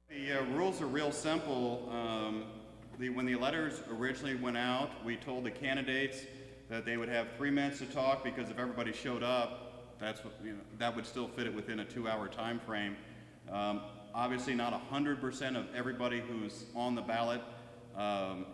The rules are real simple. When the letters originally went out, we told the candidates that they would have 3 minutes to talk, because if everybody showed up, that would still fit it within a 2-hour time frame. Obviously, not 100% of everybody who's on the ballot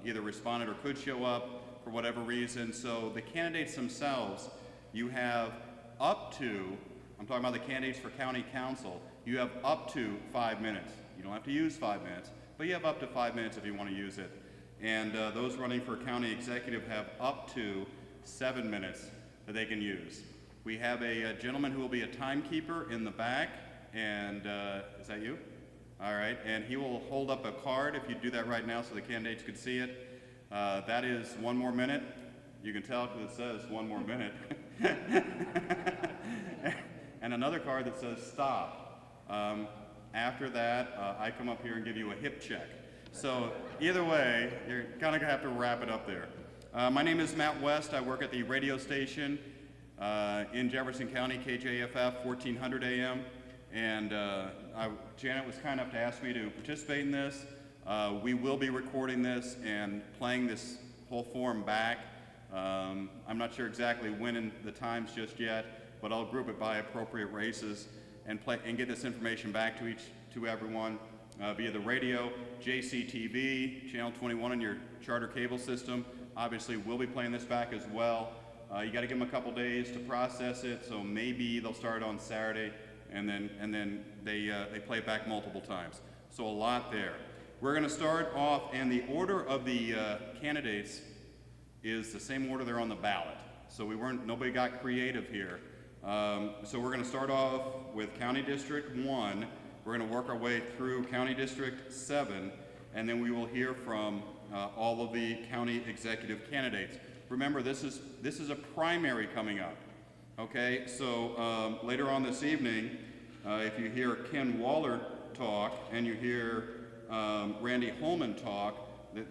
either responded or could show up for whatever reason. So the candidates themselves, you have up to, I'm talking about the candidates for county council, you have up to 5 minutes. You don't have to use 5 minutes, but you have up to 5 minutes if you want to use it. And those running for county executive have up to 7 minutes that they can use. We have a gentleman who will be a timekeeper in the back, and is that you? All right, and he will hold up a card if you do that right now so the candidates could see it. That is 1 more minute. You can tell because it says 1 more minute. And another card that says stop. After that, I come up here and give you a hip check. So either way, you're kind of gonna have to wrap it up there. My name is Matt West. I work at the radio station in Jefferson County, KJFF 1400 AM. And Janet was kind enough to ask me to participate in this. We will be recording this and playing this whole forum back. I'm not sure exactly when in the times just yet, but I'll group it by appropriate races and get this information back to everyone via the radio, JCTV, Channel 21 on your charter cable system. Obviously, we'll be playing this back as well. You got to give them a couple days to process it, so maybe they'll start on Saturday, and then they play it back multiple times. So a lot there. We're going to start off, and the order of the candidates is the same order they're on the ballot. So nobody got creative here. So we're going to start off with County District 1. We're going to work our way through County District 7, and then we will hear from all of the county executive candidates. Remember, this is a primary coming up. Okay, so later on this evening, if you hear Ken Waller talk and you hear Randy Holman talk,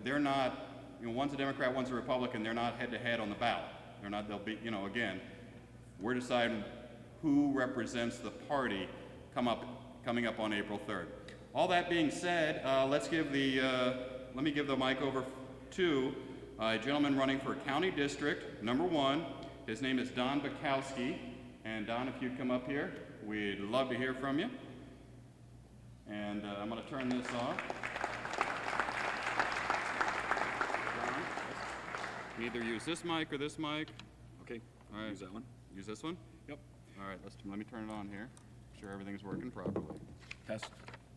they're not, one's a Democrat, one's a Republican, they're not head-to-head on the ballot. They'll be, again, we're deciding who represents the party coming up on April 3rd. All that being said, let me give the mic over to a gentleman running for County District number 1. His name is Don Bukowski. And Don, if you'd come up here, we'd love to hear from you. And I'm going to turn this off. Don, you can either use this mic or this mic. Okay, all right. Use that one. Use this one? Yep. All right, let me turn it on here. Make sure everything's working properly. Test.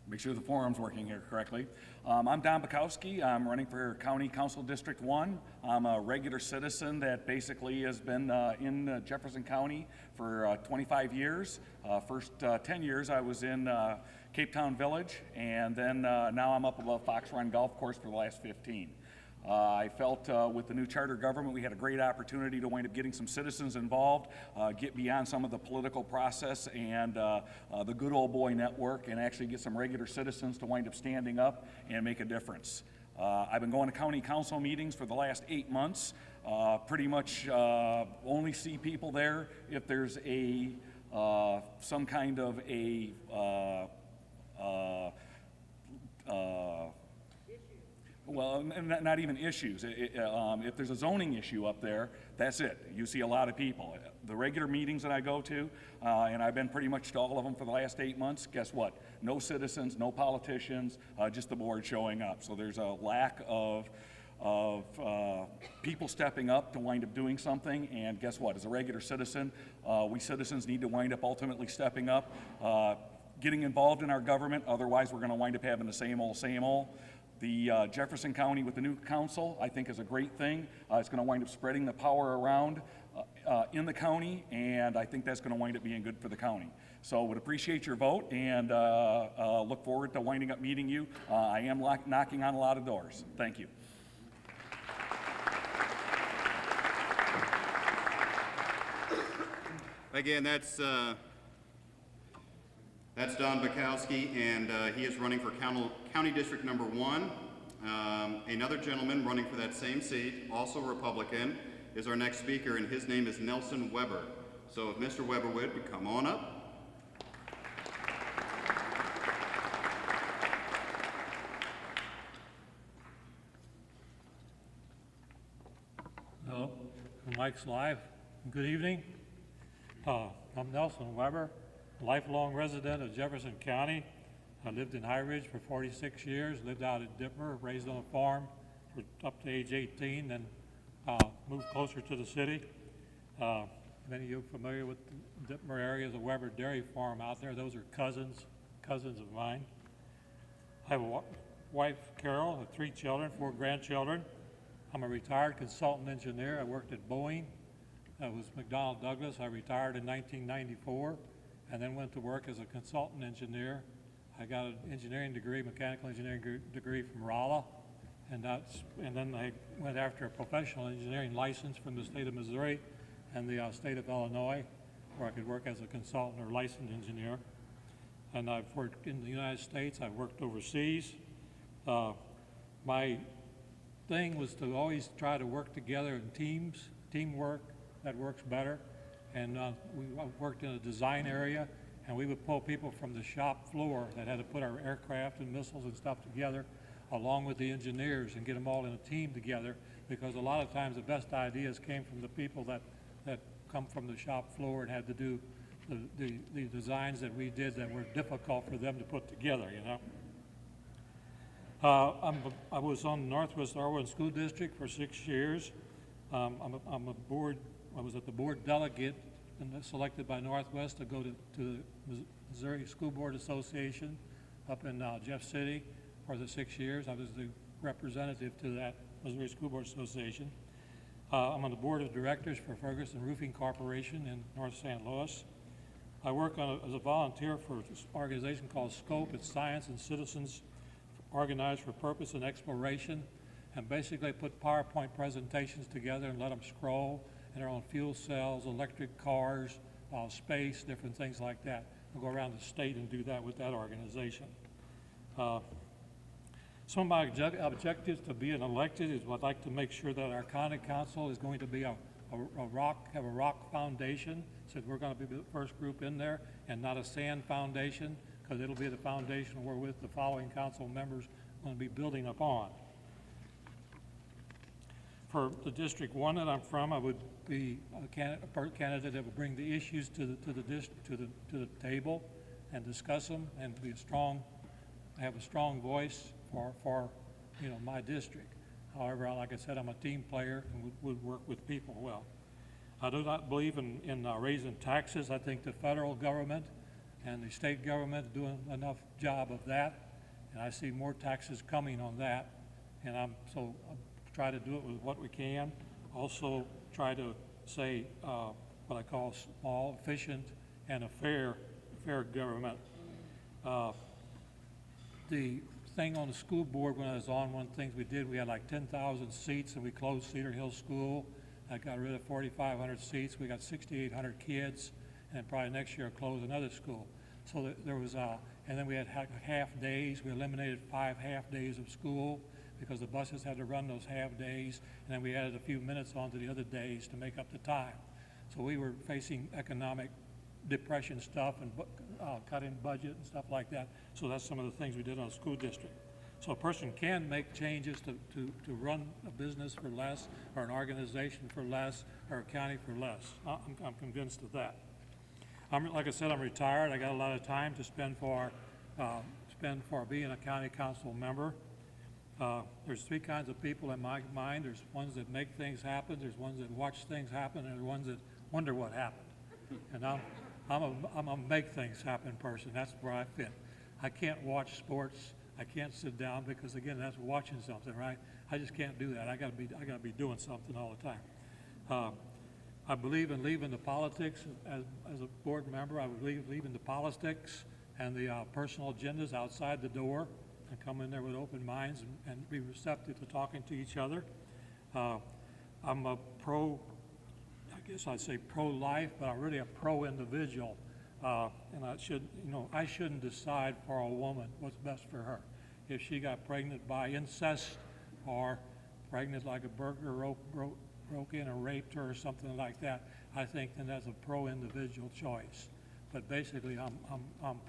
Make sure the forum's working here correctly. I'm Don Bukowski. I'm running for County Council District 1. I'm a regular citizen that basically has been in Jefferson County for 25 years. First 10 years I was in Cape Town Village, and then now I'm up above Fox Run Golf Course for the last 15. I felt with the new charter government we had a great opportunity to wind up getting some citizens involved, get beyond some of the political process and the good old boy network, and actually get some regular citizens to wind up standing up and make a difference. I've been going to county council meetings for the last 8 months. Pretty much only see people there if there's some kind of a well, not even issues. If there's a zoning issue up there, that's it. You see a lot of people. The regular meetings that I go to, and I've been pretty much to all of them for the last 8 months, guess what? No citizens, no politicians, just the board showing up. So there's a lack of people stepping up to wind up doing something, and guess what? As a regular citizen, we citizens need to wind up ultimately stepping up, getting involved in our government, otherwise we're going to wind up having the same old, same old. The Jefferson County with the new council, I think, is a great thing. It's going to wind up spreading the power around in the county, and I think that's going to wind up being good for the county. So would appreciate your vote, and look forward to winding up meeting you. I am knocking on a lot of doors. Thank you. Again, that's Don Bukowski, and he is running for County District number 1. Another gentleman running for that same seat, also Republican, is our next speaker, and his name is Nelson Weber. So if Mr. Weber would come on up. The mic's live. Good evening. I'm Nelson Weber, lifelong resident of Jefferson County. I lived in High Ridge for 46 years, lived out at Dittmer, raised on a farm for up to age 18, then moved closer to the city. Many of you are familiar with the Dittmer area, the Weber Dairy Farm out there. Those are cousins of mine. I have a wife, Carol, with 3 children, 4 grandchildren. I'm a retired consultant engineer. I worked at Boeing. I was McDonnell Douglas. I retired in 1994 and then went to work as a consultant engineer. I got an engineering degree, mechanical engineering degree from Rolla, and then I went after a professional engineering license from the state of Missouri and the state of Illinois, where I could work as a consultant or licensed engineer. And I've worked in the United States. I've worked overseas. My thing was to always try to work together in teams, teamwork that works better. And I worked in a design area, and we would pull people from the shop floor that had to put our aircraft and missiles and stuff together, along with the engineers, and get them all in a team together, because a lot of times the best ideas came from the people that come from the shop floor and had to do the designs that we did that were difficult for them to put together, you know. I was on the Northwest Arwen School District for 6 years. I was at the board delegate and selected by Northwest to go to the Missouri School Board Association up in Jeff City for the 6 years. I was the representative to that Missouri School Board Association. I'm on the board of directors for Ferguson Roofing Corporation in North St. Louis. I work as a volunteer for this organization called SCOPE. It's Science and Citizens Organized for Purpose and Exploration, and basically put PowerPoint presentations together and let them scroll, and they're on fuel cells, electric cars, space, different things like that. I'll go around the state and do that with that organization. Some of my objectives to being elected is I'd like to make sure that our county council is going to be have a rock foundation, so we're going to be the first group in there, and not a sand foundation, because it'll be the foundation wherewith the following council members are going to be building upon. For the District 1 that I'm from, I would be a candidate that would bring the issues to the table and discuss them, and have a strong voice for my district. However, like I said, I'm a team player and would work with people well. I do not believe in raising taxes. I think the federal government and the state government are doing enough job of that, and I see more taxes coming on that, and I try to do it with what we can. Also try to say what I call small, efficient, and a fair government. The thing on the school board when I was on, one of the things we did, we had like 10,000 seats, and we closed Cedar Hill School. I got rid of 4,500 seats. We got 6,800 kids, and probably next year I'll close another school. So there was, and then we had half days. We eliminated 5 half days of school because the buses had to run those half days, and then we added a few minutes onto the other days to make up the time. So we were facing economic depression stuff and cutting budget and stuff like that. So that's some of the things we did on the school district. So a person can make changes to run a business for less, or an organization for less, or a county for less. I'm convinced of that. Like I said, I'm retired. I got a lot of time to spend for being a county council member. There's 3 kinds of people in my mind. There's ones that make things happen, there's ones that watch things happen, and there's ones that wonder what happened. And I'm a make things happen person. That's where I fit. I can't watch sports. I can't sit down because, again, that's watching something, right? I just can't do that. I gotta be doing something all the time. I believe in leaving the politics as a board member. I would leave in the politics and the personal agendas outside the door, and come in there with open minds and be receptive to talking to each other. I'm a I guess I'd say pro-life, but I'm really a pro-individual. And I shouldn't decide for a woman what's best for her. If she got pregnant by incest, or pregnant like a burglar broke in and raped her or something like that, I think then that's a pro-individual choice. But basically, I'm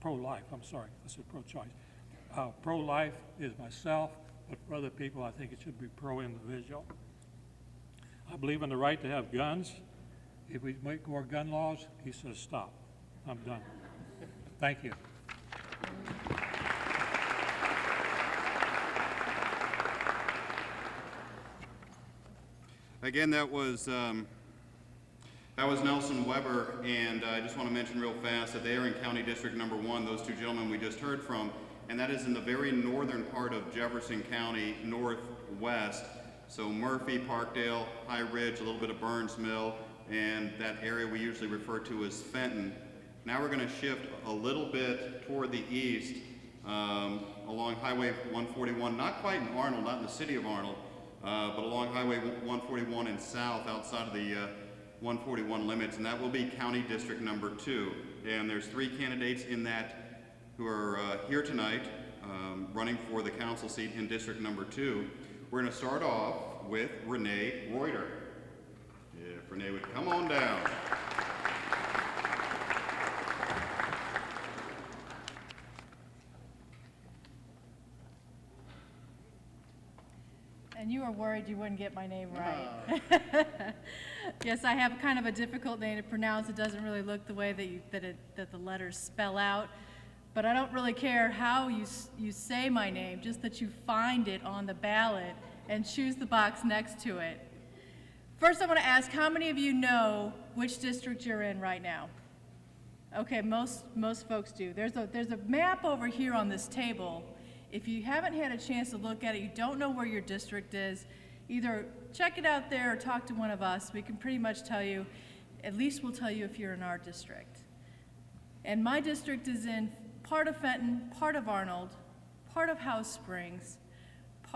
pro-life. I'm sorry, I said pro-choice. Pro-life is myself, but for other people, I think it should be pro-individual. I believe in the right to have guns. If we make more gun laws, he says stop. I'm done. Thank you. Again, that was Nelson Weber, and I just want to mention real fast that they are in County District Number 1, those two gentlemen we just heard from, and that is in the very northern part of Jefferson County, northwest. So Murphy, Parkdale, High Ridge, a little bit of Burns Mill, and that area we usually refer to as Fenton. Now we're going to shift a little bit toward the east along Highway 141, not quite in Arnold, not in the city of Arnold, but along Highway 141 and south outside of the 141 limits, and that will be County District Number 2. And there's 3 candidates in that who are here tonight running for the council seat in District Number 2. We're going to start off with Renee Reuter. If Renee would come on down. And you were worried you wouldn't get my name right. Yes, I have kind of a difficult name to pronounce. It doesn't really look the way that the letters spell out. But I don't really care how you say my name, just that you find it on the ballot and choose the box next to it. First, I want to ask, how many of you know which district you're in right now? Okay, most folks do. There's a map over here on this table. If you haven't had a chance to look at it, you don't know where your district is, either check it out there or talk to one of us. We can pretty much tell you, at least we'll tell you if you're in our district. And my district is in part of Fenton, part of Arnold, part of House Springs,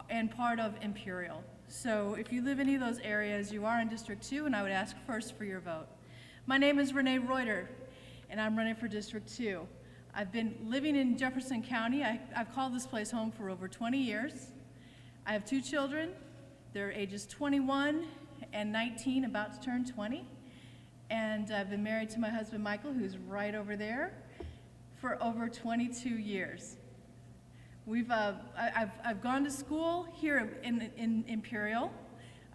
and part of Imperial. So if you live in any of those areas, you are in District 2, and I would ask first for your vote. My name is Renee Reuter, and I'm running for District 2. I've been living in Jefferson County. I've called this place home for over 20 years. I have 2 children. They're ages 21 and 19, about to turn 20. And I've been married to my husband, Michael, who's right over there, for over 22 years. I've gone to school here in Imperial.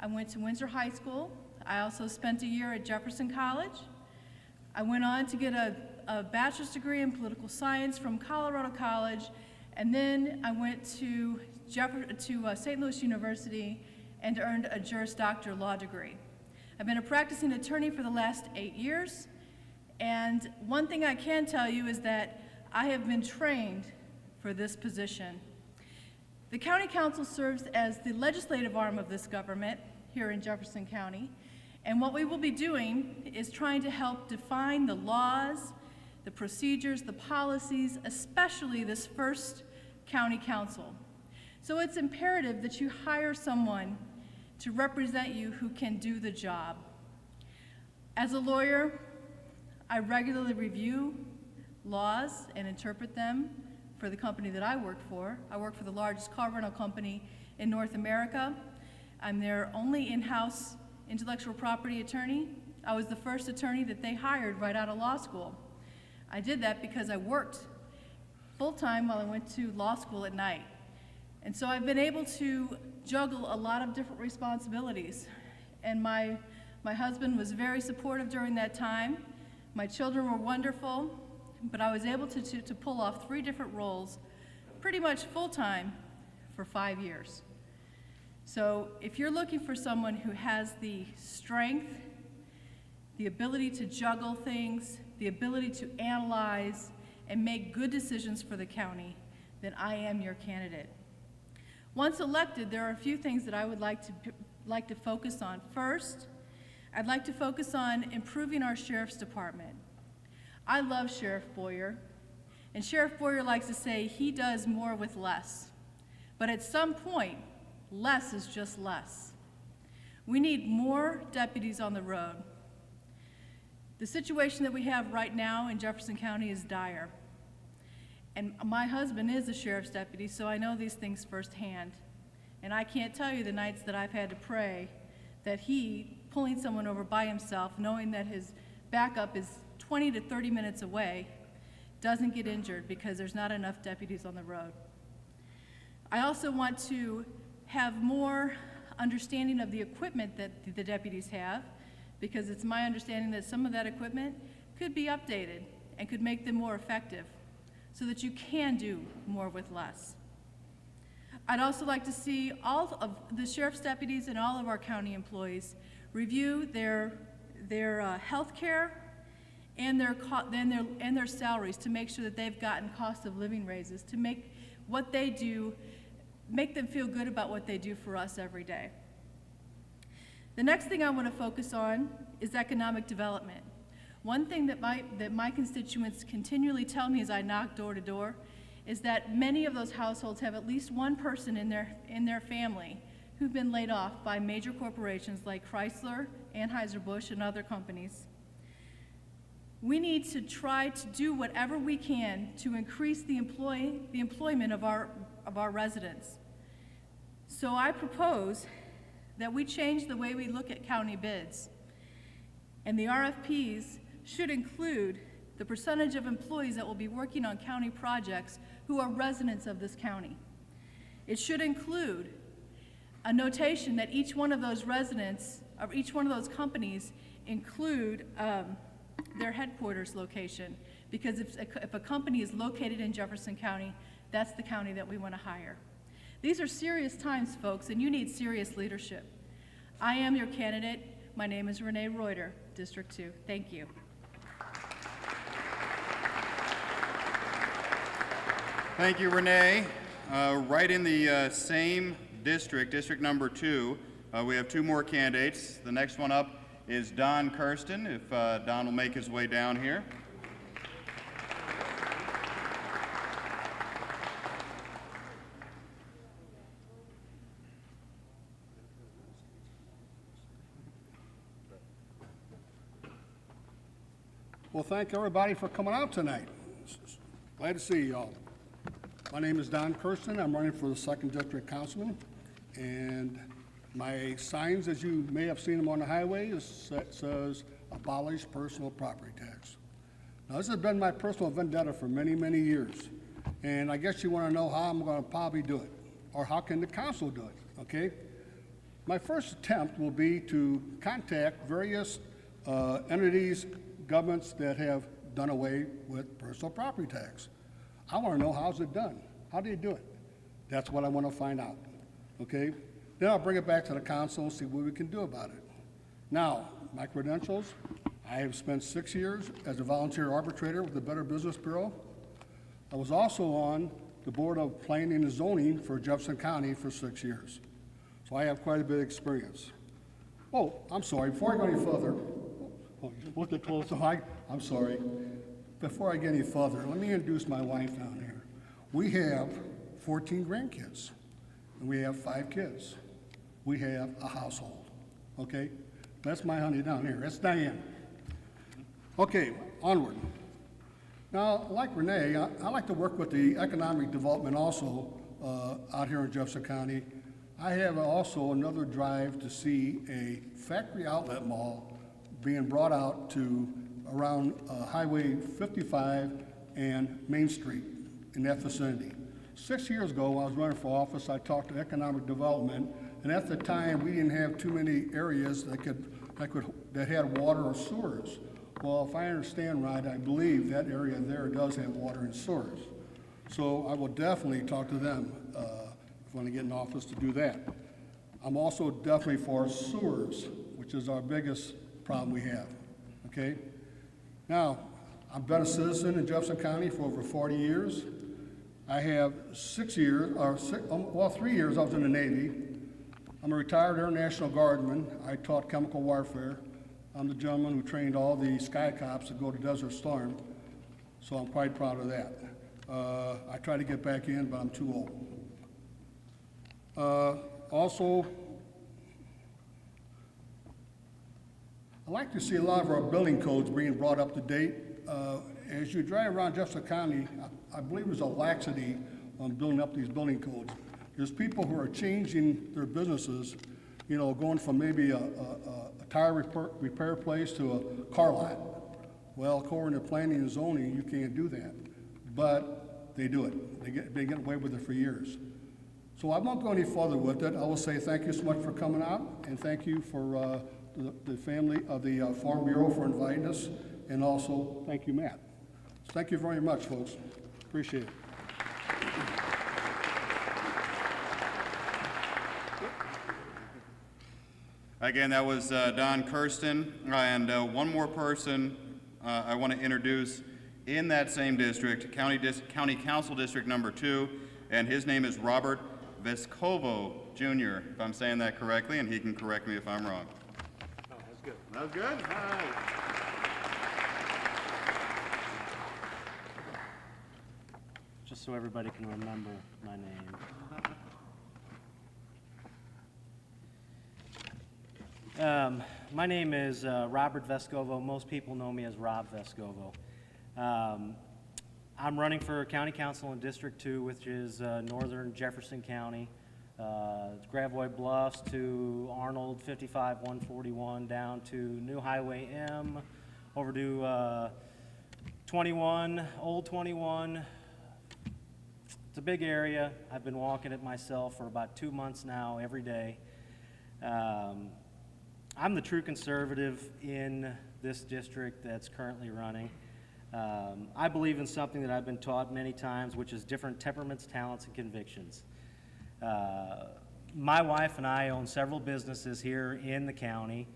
I went to Windsor High School. I also spent a year at Jefferson College. I went on to get a bachelor's degree in political science from Colorado College, and then I went to St. Louis University and earned a Juris Doctor law degree. I've been a practicing attorney for the last 8 years, and one thing I can tell you is that I have been trained for this position. The County Council serves as the legislative arm of this government here in Jefferson County, and what we will be doing is trying to help define the laws, the procedures, the policies, especially this first county council. So it's imperative that you hire someone to represent you who can do the job. As a lawyer, I regularly review laws and interpret them for the company that I work for. I work for the largest car rental company in North America. I'm their only in-house intellectual property attorney. I was the first attorney that they hired right out of law school. I did that because I worked full-time while I went to law school at night. And so I've been able to juggle a lot of different responsibilities. And my husband was very supportive during that time. My children were wonderful, but I was able to pull off 3 different roles pretty much full-time for 5 years. So if you're looking for someone who has the strength, the ability to juggle things, the ability to analyze and make good decisions for the county, then I am your candidate. Once elected, there are a few things that I would like to focus on. First, I'd like to focus on improving our sheriff's department. I love Sheriff Boyer, and Sheriff Boyer likes to say he does more with less. But at some point, less is just less. We need more deputies on the road. The situation that we have right now in Jefferson County is dire. And my husband is a sheriff's deputy, so I know these things firsthand. And I can't tell you the nights that I've had to pray that he, pulling someone over by himself, knowing that his backup is 20 to 30 minutes away, doesn't get injured because there's not enough deputies on the road. I also want to have more understanding of the equipment that the deputies have, because it's my understanding that some of that equipment could be updated and could make them more effective so that you can do more with less. I'd also like to see all of the sheriff's deputies and all of our county employees review their health care and their salaries to make sure that they've gotten cost of living raises, to make what they do, make them feel good about what they do for us every day. The next thing I want to focus on is economic development. One thing that my constituents continually tell me as I knock door to door is that many of those households have at least one person in their family who've been laid off by major corporations like Chrysler, Anheuser-Busch, and other companies. We need to try to do whatever we can to increase the employment of our residents. So I propose that we change the way we look at county bids, and the RFPs should include the percentage of employees that will be working on county projects who are residents of this county. It should include a notation that each one of those residents, or each one of those companies, include their headquarters location, because if a company is located in Jefferson County, that's the county that we want to hire. These are serious times, folks, and you need serious leadership. I am your candidate. My name is Renee Reuter, District 2. Thank you. Thank you, Renee. Right in the same district, District number 2, we have 2 more candidates. The next one up is Don Kirsten, if Don will make his way down here. Well, thank everybody for coming out tonight. Glad to see y'all. My name is Don Kirsten. I'm running for the 2nd District Councilman, and my signs, as you may have seen them on the highway, says abolish personal property tax. Now, this has been my personal vendetta for many, many years, and I guess you want to know how I'm going to probably do it, or how can the council do it, okay? My first attempt will be to contact various entities, governments that have done away with personal property tax. I want to know how's it done. How do you do it? That's what I want to find out, okay? Then I'll bring it back to the council and see what we can do about it. Now, my credentials, I have spent 6 years as a volunteer arbitrator with the Better Business Bureau. I was also on the Board of Planning and Zoning for Jefferson County for 6 years. So I have quite a bit of experience. Oh, I'm sorry, before I go any further, look at close, I'm sorry. Before I get any further, let me introduce my wife down here. We have 14 grandkids, and we have 5 kids. We have a household, okay? That's my honey down here. That's Diane. Okay, onward. Now, like Renee, I like to work with the economic development also out here in Jefferson County. I have also another drive to see a factory outlet mall being brought out to around Highway 55 and Main Street in that vicinity. 6 years ago, when I was running for office, I talked to economic development, and at the time, we didn't have too many areas that had water or sewers. Well, if I understand right, I believe that area there does have water and sewers. So I will definitely talk to them when I get in office to do that. I'm also definitely for sewers, which is our biggest problem we have, okay? Now, I've been a citizen in Jefferson County for over 40 years. I have 3 years I was in the Navy. I'm a retired Air National Guardman. I taught chemical warfare. I'm the gentleman who trained all the Sky Cops to go to Desert Storm, so I'm quite proud of that. I try to get back in, but I'm too old. Also, I like to see a lot of our building codes being brought up to date. As you drive around Jefferson County, I believe there's a laxity on building up these building codes. There's people who are changing their businesses, you know, going from maybe a tire repair place to a car lot. Well, according to planning and zoning, you can't do that, but they do it. They get away with it for years. So I won't go any further with it. I will say thank you so much for coming out, and thank you for the family of the Farm Bureau for inviting us, and also thank you, Matt. Thank you very much, folks. Appreciate it. Again, that was Don Kirsten, and one more person I want to introduce in that same district, County Council District Number 2, and his name is Robert Vescovo Jr., if I'm saying that correctly, and he can correct me if I'm wrong. Oh, that's good. That was good? All right. Just so everybody can remember my name. My name is Robert Vescovo. Most people know me as Rob Vescovo. I'm running for County Council in District 2, which is northern Jefferson County. It's Gravois Bluffs to Arnold 55-141 down to New Highway M, over to 21, Old 21. It's a big area. I've been walking it myself for about 2 months now, every day. I'm the true conservative in this district that's currently running. I believe in something that I've been taught many times, which is different temperaments, talents, and convictions. My wife and I own several businesses here in the county.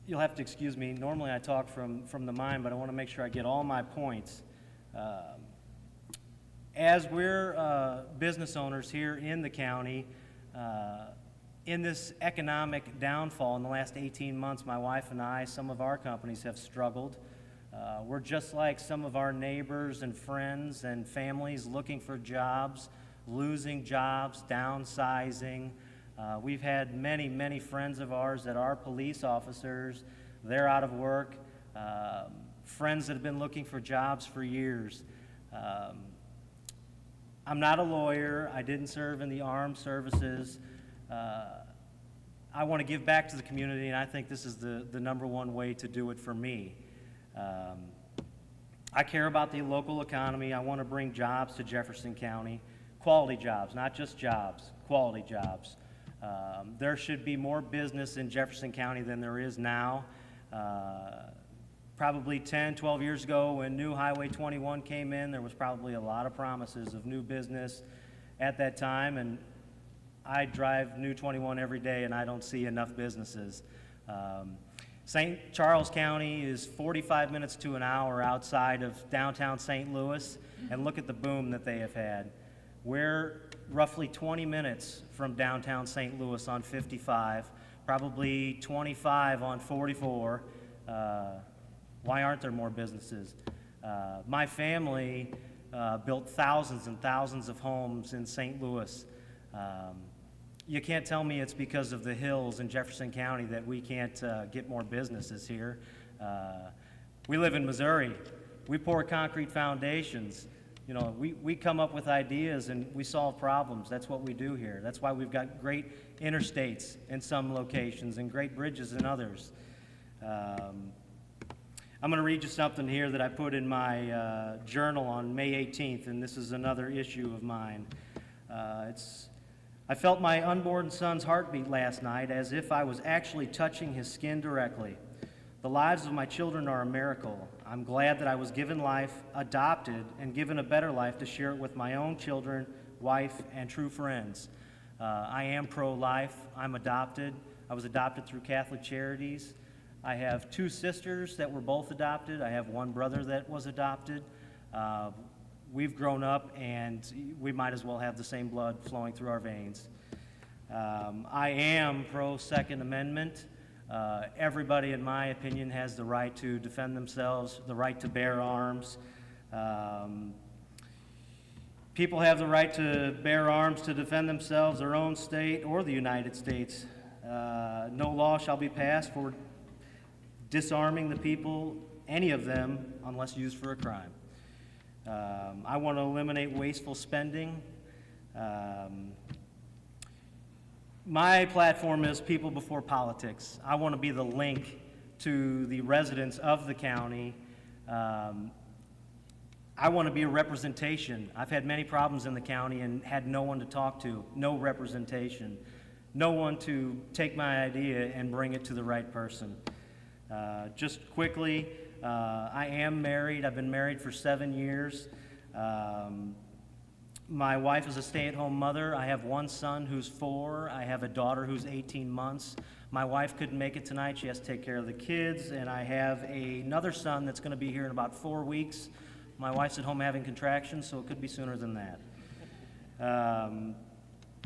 You'll have to excuse me. Normally I talk from the mind, but I want to make sure I get all my points. As we're business owners here in the county, in this economic downfall in the last 18 months, my wife and I, some of our companies have struggled. We're just like some of our neighbors and friends and families looking for jobs, losing jobs, downsizing. We've had many, many friends of ours that are police officers. They're out of work. Friends that have been looking for jobs for years. I'm not a lawyer. I didn't serve in the armed services. I want to give back to the community, and I think this is the number one way to do it for me. I care about the local economy. I want to bring jobs to Jefferson County, quality jobs, not just jobs, quality jobs. There should be more business in Jefferson County than there is now. Probably 10, 12 years ago when new Highway 21 came in, there was probably a lot of promises of new business at that time, and I drive new 21 every day and I don't see enough businesses. St. Charles County is 45 minutes to an hour outside of downtown St. Louis, and look at the boom that they have had. We're roughly 20 minutes from downtown St. Louis on 55, probably 25 on 44. Why aren't there more businesses? My family built thousands and thousands of homes in St. Louis. You can't tell me it's because of the hills in Jefferson County that we can't get more businesses here. We live in Missouri. We pour concrete foundations. You know, we come up with ideas and we solve problems. That's what we do here. That's why we've got great interstates in some locations and great bridges in others. I'm going to read you something here that I put in my journal on May 18th, and this is another issue of mine. I felt my unborn son's heartbeat last night as if I was actually touching his skin directly. The lives of my children are a miracle. I'm glad that I was given life, adopted, and given a better life to share it with my own children, wife, and true friends. I am pro-life. I'm adopted. I was adopted through Catholic Charities. I have 2 sisters that were both adopted. I have 1 brother that was adopted. We've grown up, and we might as well have the same blood flowing through our veins. I am pro-Second Amendment. Everybody, in my opinion, has the right to defend themselves, the right to bear arms. People have the right to bear arms to defend themselves, their own state, or the United States. No law shall be passed for disarming the people, any of them, unless used for a crime. I want to eliminate wasteful spending. My platform is people before politics. I want to be the link to the residents of the county. I want to be a representation. I've had many problems in the county and had no one to talk to, no representation, no one to take my idea and bring it to the right person. Just quickly, I am married. I've been married for 7 years. My wife is a stay-at-home mother. I have one son who's 4. I have a daughter who's 18 months. My wife couldn't make it tonight. She has to take care of the kids. And I have another son that's going to be here in about 4 weeks. My wife's at home having contractions, so it could be sooner than that.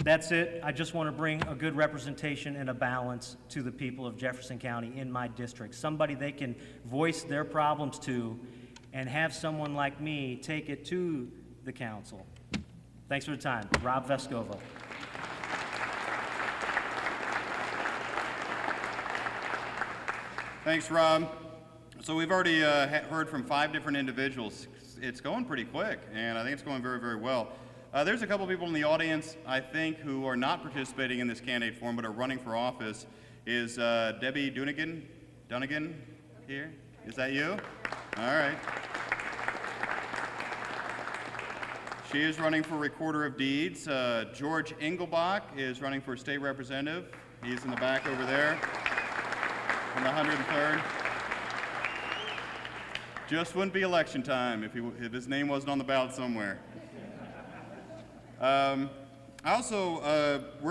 That's it. I just want to bring a good representation and a balance to the people of Jefferson County in my district. Somebody they can voice their problems to and have someone like me take it to the council. Thanks for the time. Rob Vescovo. Thanks, Rob. So we've already heard from 5 different individuals. It's going pretty quick, and I think it's going very, very well. There's a couple people in the audience, I think, who are not participating in this candidate forum but are running for office. Is Debbie Dunnigan here? Is that you? All right. She is running for Recorder of Deeds. George Engelbach is running for State Representative. He's in the back over there on the 103rd. Just wouldn't be election time if his name wasn't on the ballot somewhere. We're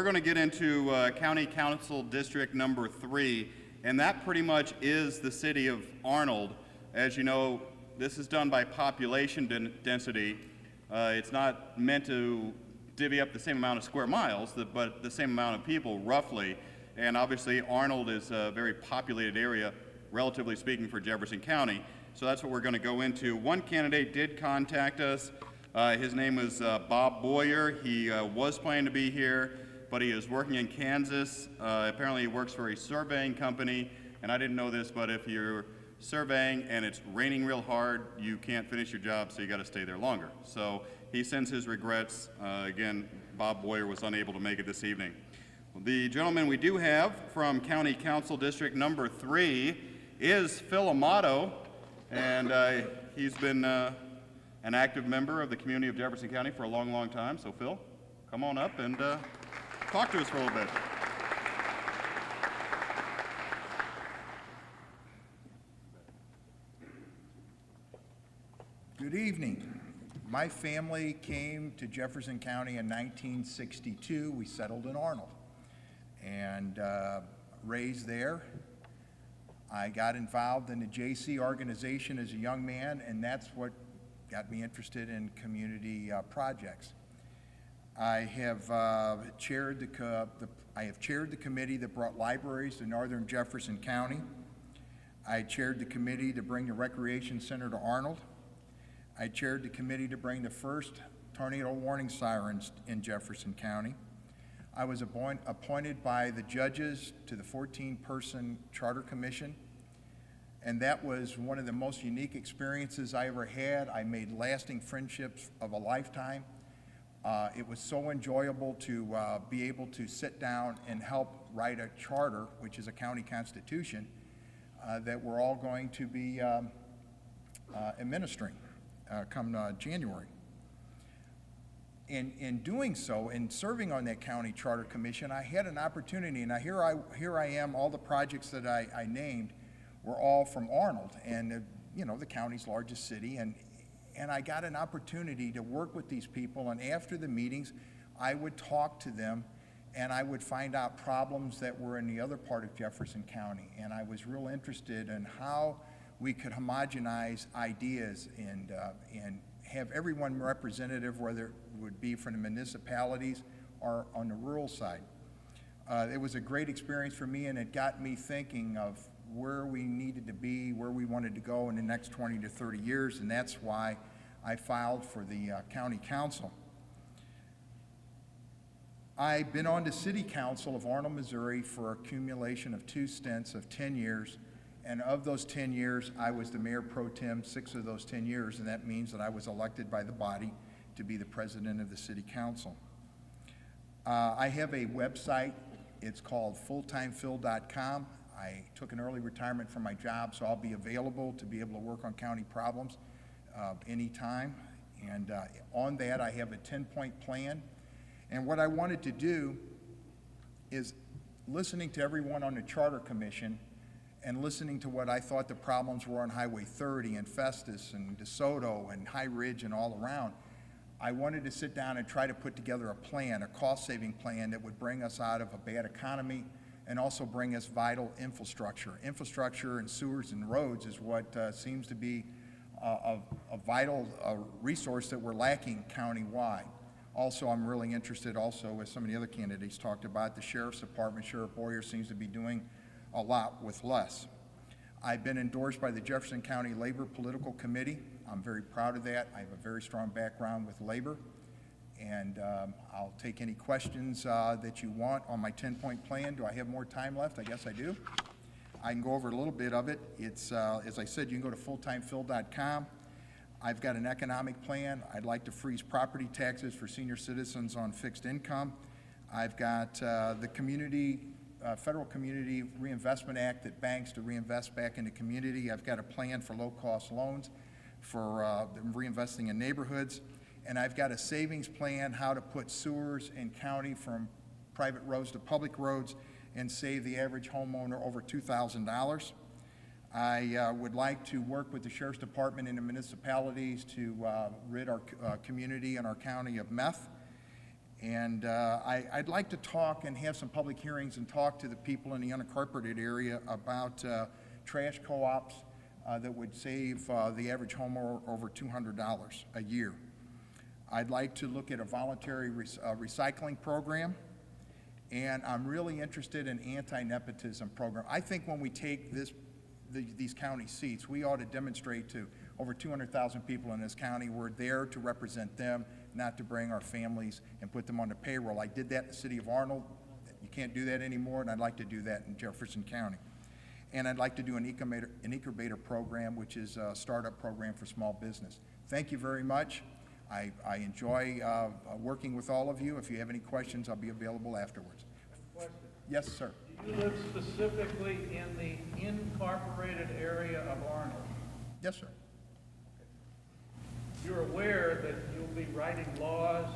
going to get into County Council District number 3, and that pretty much is the city of Arnold. As you know, this is done by population density. It's not meant to divvy up the same amount of square miles, but the same amount of people, roughly. And obviously, Arnold is a very populated area, relatively speaking, for Jefferson County. So that's what we're going to go into. One candidate did contact us. His name is Bob Boyer. He was planning to be here, but he is working in Kansas. Apparently, he works for a surveying company. And I didn't know this, but if you're surveying and it's raining real hard, you can't finish your job, so you got to stay there longer. So he sends his regrets. Again, Bob Boyer was unable to make it this evening. The gentleman we do have from County Council District number 3 is Phil Amato, and he's been an active member of the community of Jefferson County for a long, long time. So Phil, come on up and talk to us for a little bit. Good evening. My family came to Jefferson County in 1962. We settled in Arnold and raised there. I got involved in the JC organization as a young man, and that's what got me interested in community projects. I have chaired the committee that brought libraries to northern Jefferson County. I chaired the committee to bring the recreation center to Arnold. I chaired the committee to bring the first tornado warning sirens in Jefferson County. I was appointed by the judges to the 14-person Charter Commission, and that was one of the most unique experiences I ever had. I made lasting friendships of a lifetime. It was so enjoyable to be able to sit down and help write a charter, which is a county constitution, that we're all going to be administering come January. In doing so, in serving on that county charter commission, I had an opportunity, and here I am, all the projects that I named were all from Arnold, and the county's largest city, and I got an opportunity to work with these people, and after the meetings, I would talk to them, and I would find out problems that were in the other part of Jefferson County, and I was real interested in how we could homogenize ideas and have everyone representative, whether it would be from the municipalities or on the rural side. It was a great experience for me, and it got me thinking of where we needed to be, where we wanted to go in the next 20 to 30 years, and that's why I filed for the county council. I've been on the city council of Arnold, Missouri for accumulation of 2 stints of 10 years, and of those 10 years, I was the mayor pro tem 6 of those 10 years, and that means that I was elected by the body to be the president of the city council. I have a website. It's called fulltimephil.com. I took an early retirement from my job, so I'll be available to be able to work on county problems anytime. And on that, I have a 10-point plan. And what I wanted to do is, listening to everyone on the Charter Commission and listening to what I thought the problems were on Highway 30 and Festus and DeSoto and High Ridge and all around, I wanted to sit down and try to put together a plan, a cost-saving plan that would bring us out of a bad economy and also bring us vital infrastructure. Infrastructure and sewers and roads is what seems to be a vital resource that we're lacking countywide. Also, I'm really interested also, as some of the other candidates talked about, the Sheriff's Department. Sheriff Boyer seems to be doing a lot with less. I've been endorsed by the Jefferson County Labor Political Committee. I'm very proud of that. I have a very strong background with labor, and I'll take any questions that you want on my 10-point plan. Do I have more time left? I guess I do. I can go over a little bit of it. It's, as I said, you can go to fulltimefill.com. I've got an economic plan. I'd like to freeze property taxes for senior citizens on fixed income. I've got the Federal Community Reinvestment Act that banks to reinvest back in the community. I've got a plan for low-cost loans for reinvesting in neighborhoods. And I've got a savings plan how to put sewers in county from private roads to public roads and save the average homeowner over $2,000. I would like to work with the Sheriff's Department and the municipalities to rid our community and our county of meth. And I'd like to talk and have some public hearings and talk to the people in the unincorporated area about trash co-ops that would save the average homeowner over $200 a year. I'd like to look at a voluntary recycling program. And I'm really interested in anti-nepotism program. I think when we take these county seats, we ought to demonstrate to over 200,000 people in this county we're there to represent them, not to bring our families and put them on the payroll. I did that in the city of Arnold. You can't do that anymore, and I'd like to do that in Jefferson County. And I'd like to do an incubator program, which is a startup program for small business. Thank you very much. I enjoy working with all of you. If you have any questions, I'll be available afterwards. Question. Yes, sir. Do you live specifically in the incorporated area of Arnold? Yes, sir. You're aware that you'll be writing laws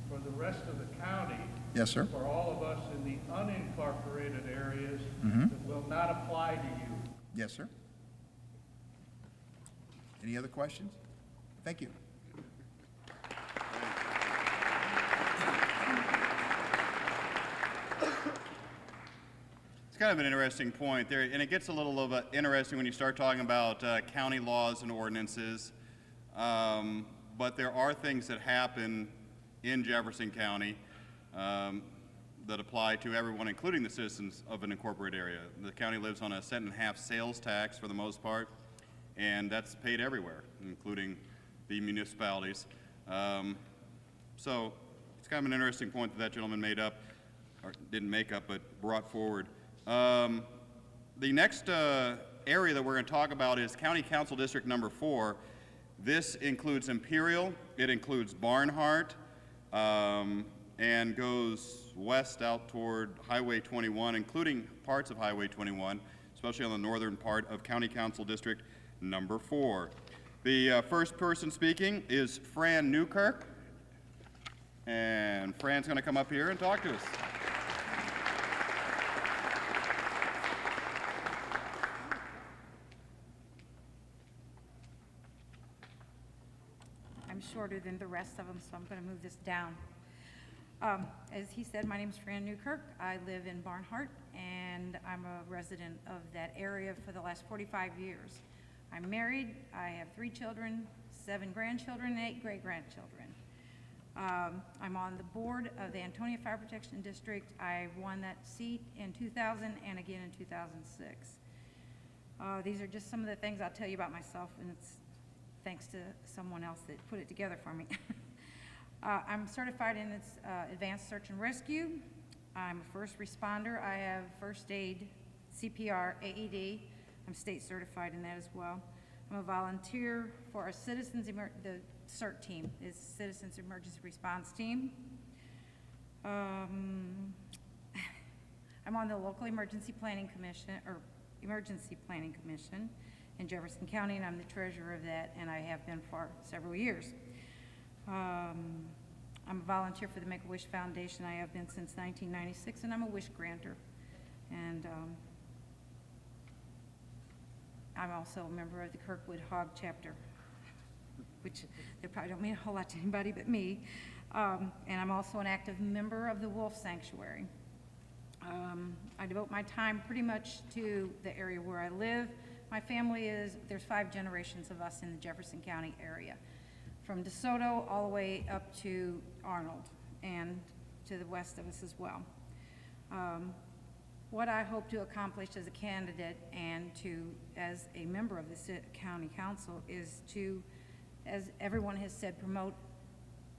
for the rest of the county. Yes, sir. For all of us in the unincorporated areas that will not apply to you. Yes, sir. Any other questions? Thank you. It's kind of an interesting point there, and it gets a little bit interesting when you start talking about county laws and ordinances. But there are things that happen in Jefferson County that apply to everyone, including the citizens of an incorporated area. The county lives on a cent-and-a-half sales tax for the most part, and that's paid everywhere, including the municipalities. So it's kind of an interesting point that gentleman made up, or didn't make up, but brought forward. The next area that we're going to talk about is County Council District Number 4. This includes Imperial, it includes Barnhart, and goes west out toward Highway 21, including parts of Highway 21, especially on the northern part of County Council District Number 4. The first person speaking is Fran Newkirk, and Fran's going to come up here and talk to us. I'm shorter than the rest of them, so I'm going to move this down. As he said, my name is Fran Newkirk. I live in Barnhart, and I'm a resident of that area for the last 45 years. I'm married. I have 3 children, 7 grandchildren, and 8 great-grandchildren. I'm on the board of the Antonia Fire Protection District. I won that seat in 2000 and again in 2006. These are just some of the things I'll tell you about myself, and it's thanks to someone else that put it together for me. I'm certified in its advanced search and rescue. I'm a first responder. I have first aid, CPR, AED. I'm state certified in that as well. I'm a volunteer for our the CERT team, is Citizens Emergency Response Team. I'm on the local Emergency Planning Commission, in Jefferson County, and I'm the treasurer of that, and I have been for several years. I'm a volunteer for the Make-A-Wish Foundation. I have been since 1996, and I'm a wish granter. And I'm also a member of the Kirkwood Hog Chapter, which they probably don't mean a whole lot to anybody but me. And I'm also an active member of the Wolf Sanctuary. I devote my time pretty much to the area where I live. My family there's 5 generations of us in the Jefferson County area, from DeSoto all the way up to Arnold and to the west of us as well. What I hope to accomplish as a candidate and as a member of the county council is to, as everyone has said, promote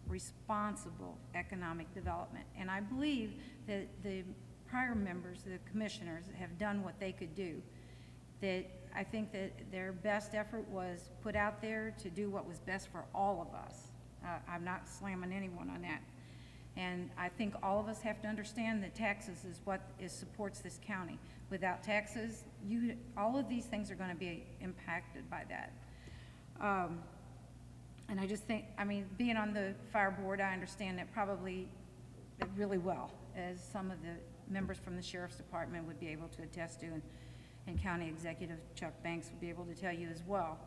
responsible economic development. And I believe that the prior members, the commissioners, have done what they could do. That I think that their best effort was put out there to do what was best for all of us. I'm not slamming anyone on that. And I think all of us have to understand that taxes is what supports this county. Without taxes, all of these things are going to be impacted by that. And I just think, I mean, being on the fire board, I understand that probably really well, as some of the members from the Sheriff's Department would be able to attest to, and County Executive Chuck Banks would be able to tell you as well.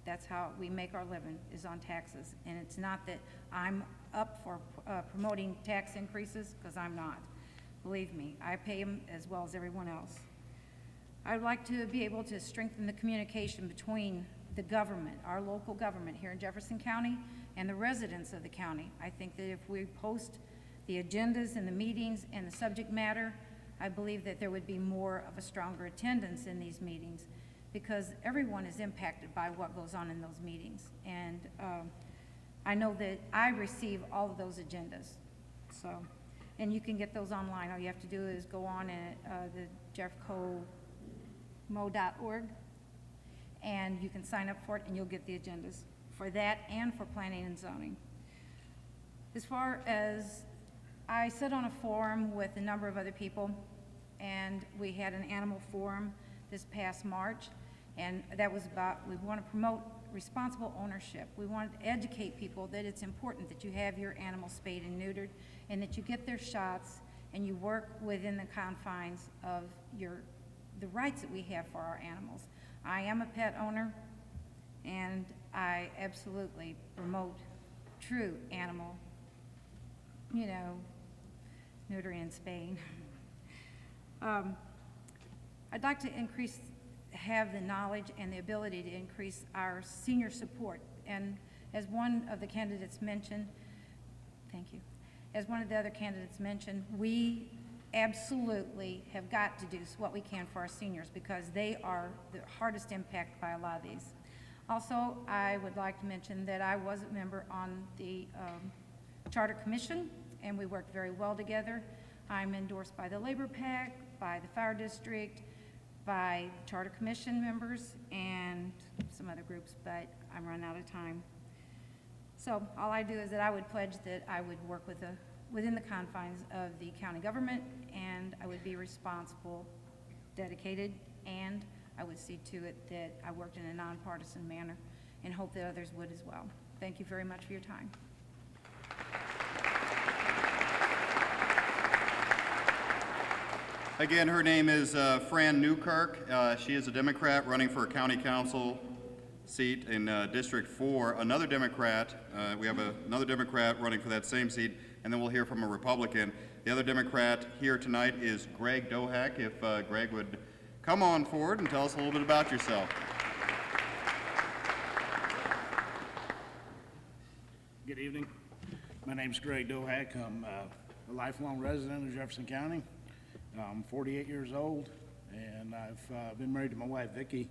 That's how we make our living, is on taxes. And it's not that I'm up for promoting tax increases, because I'm not. Believe me, I pay them as well as everyone else. I'd like to be able to strengthen the communication between the government, our local government here in Jefferson County, and the residents of the county. I think that if we post the agendas and the meetings and the subject matter, I believe that there would be more of a stronger attendance in these meetings, because everyone is impacted by what goes on in those meetings. And I know that I receive all of those agendas. So, and you can get those online. All you have to do is go on at the jeffcomo.org, and you can sign up for it, and you'll get the agendas for that and for planning and zoning. As far as, I sat on a forum with a number of other people, and we had an animal forum this past March, and that was about, we want to promote responsible ownership. We want to educate people that it's important that you have your animals spayed and neutered, and that you get their shots, and you work within the confines of the rights that we have for our animals. I am a pet owner, and I absolutely promote true animal, neutering and spaying. I'd like to have the knowledge and the ability to increase our senior support. And as one of the candidates mentioned, thank you, as one of the other candidates mentioned, we absolutely have got to do what we can for our seniors, because they are the hardest impacted by a lot of these. Also, I would like to mention that I was a member on the Charter Commission, and we worked very well together. I'm endorsed by the Labor PAC, by the Fire District, by Charter Commission members, and some other groups, but I'm running out of time. So all I do is that I would pledge that I would work within the confines of the county government, and I would be responsible, dedicated, and I would see to it that I worked in a nonpartisan manner, and hope that others would as well. Thank you very much for your time. Again, her name is Fran Newkirk. She is a Democrat running for a county council seat in District 4. Another Democrat, we have another Democrat running for that same seat, and then we'll hear from a Republican. The other Democrat here tonight is Greg Dohak. If Greg would come on forward and tell us a little bit about yourself. Good evening. My name's Greg Dohak. I'm a lifelong resident of Jefferson County. I'm 48 years old, and I've been married to my wife, Vicki,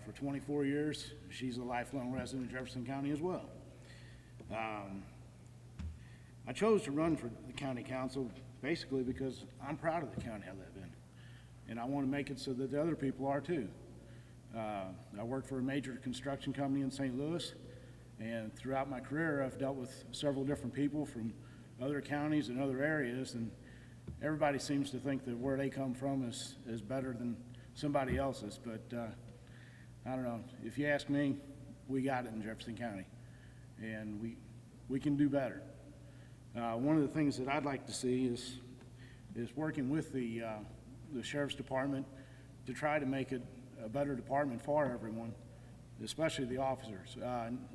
for 24 years. She's a lifelong resident of Jefferson County as well. I chose to run for the county council basically because I'm proud of the county I live in, and I want to make it so that the other people are too. I work for a major construction company in St. Louis, and throughout my career I've dealt with several different people from other counties and other areas, and everybody seems to think that where they come from is better than somebody else's, but I don't know. If you ask me, we got it in Jefferson County, and we can do better. One of the things that I'd like to see is working with the Sheriff's Department to try to make it a better department for everyone, especially the officers.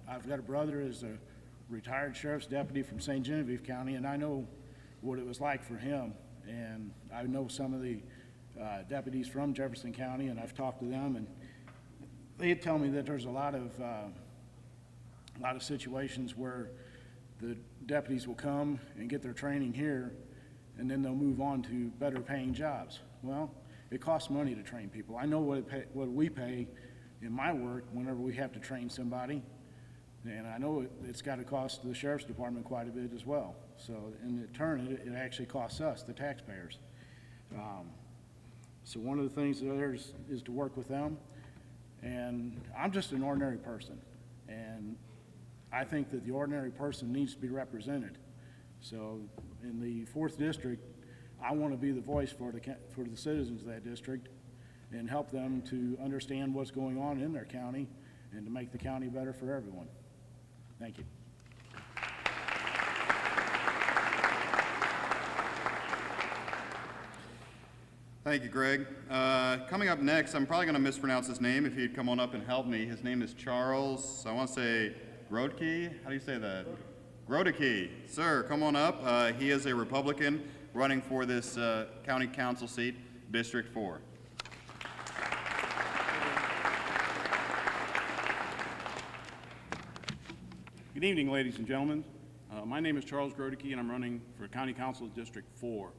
I've got a brother who's a retired sheriff's deputy from St. Genevieve County, and I know what it was like for him. And I know some of the deputies from Jefferson County, and I've talked to them, and they tell me that there's a lot of situations where the deputies will come and get their training here, and then they'll move on to better paying jobs. Well, it costs money to train people. I know what we pay in my work whenever we have to train somebody, and I know it's got to cost the Sheriff's Department quite a bit as well. So in turn, it actually costs us, the taxpayers. So one of the things there is to work with them, and I'm just an ordinary person, and I think that the ordinary person needs to be represented. So in the 4th District, I want to be the voice for the citizens of that district and help them to understand what's going on in their county and to make the county better for everyone. Thank you. Thank you, Greg. Coming up next, I'm probably going to mispronounce his name. If he'd come on up and help me. His name is Charles, I want to say Grodke. How do you say that? Grodke. Sir, come on up. He is a Republican running for this county council seat, District 4. Good evening, ladies and gentlemen. My name is Charles Grodke, and I'm running for County Council District 4.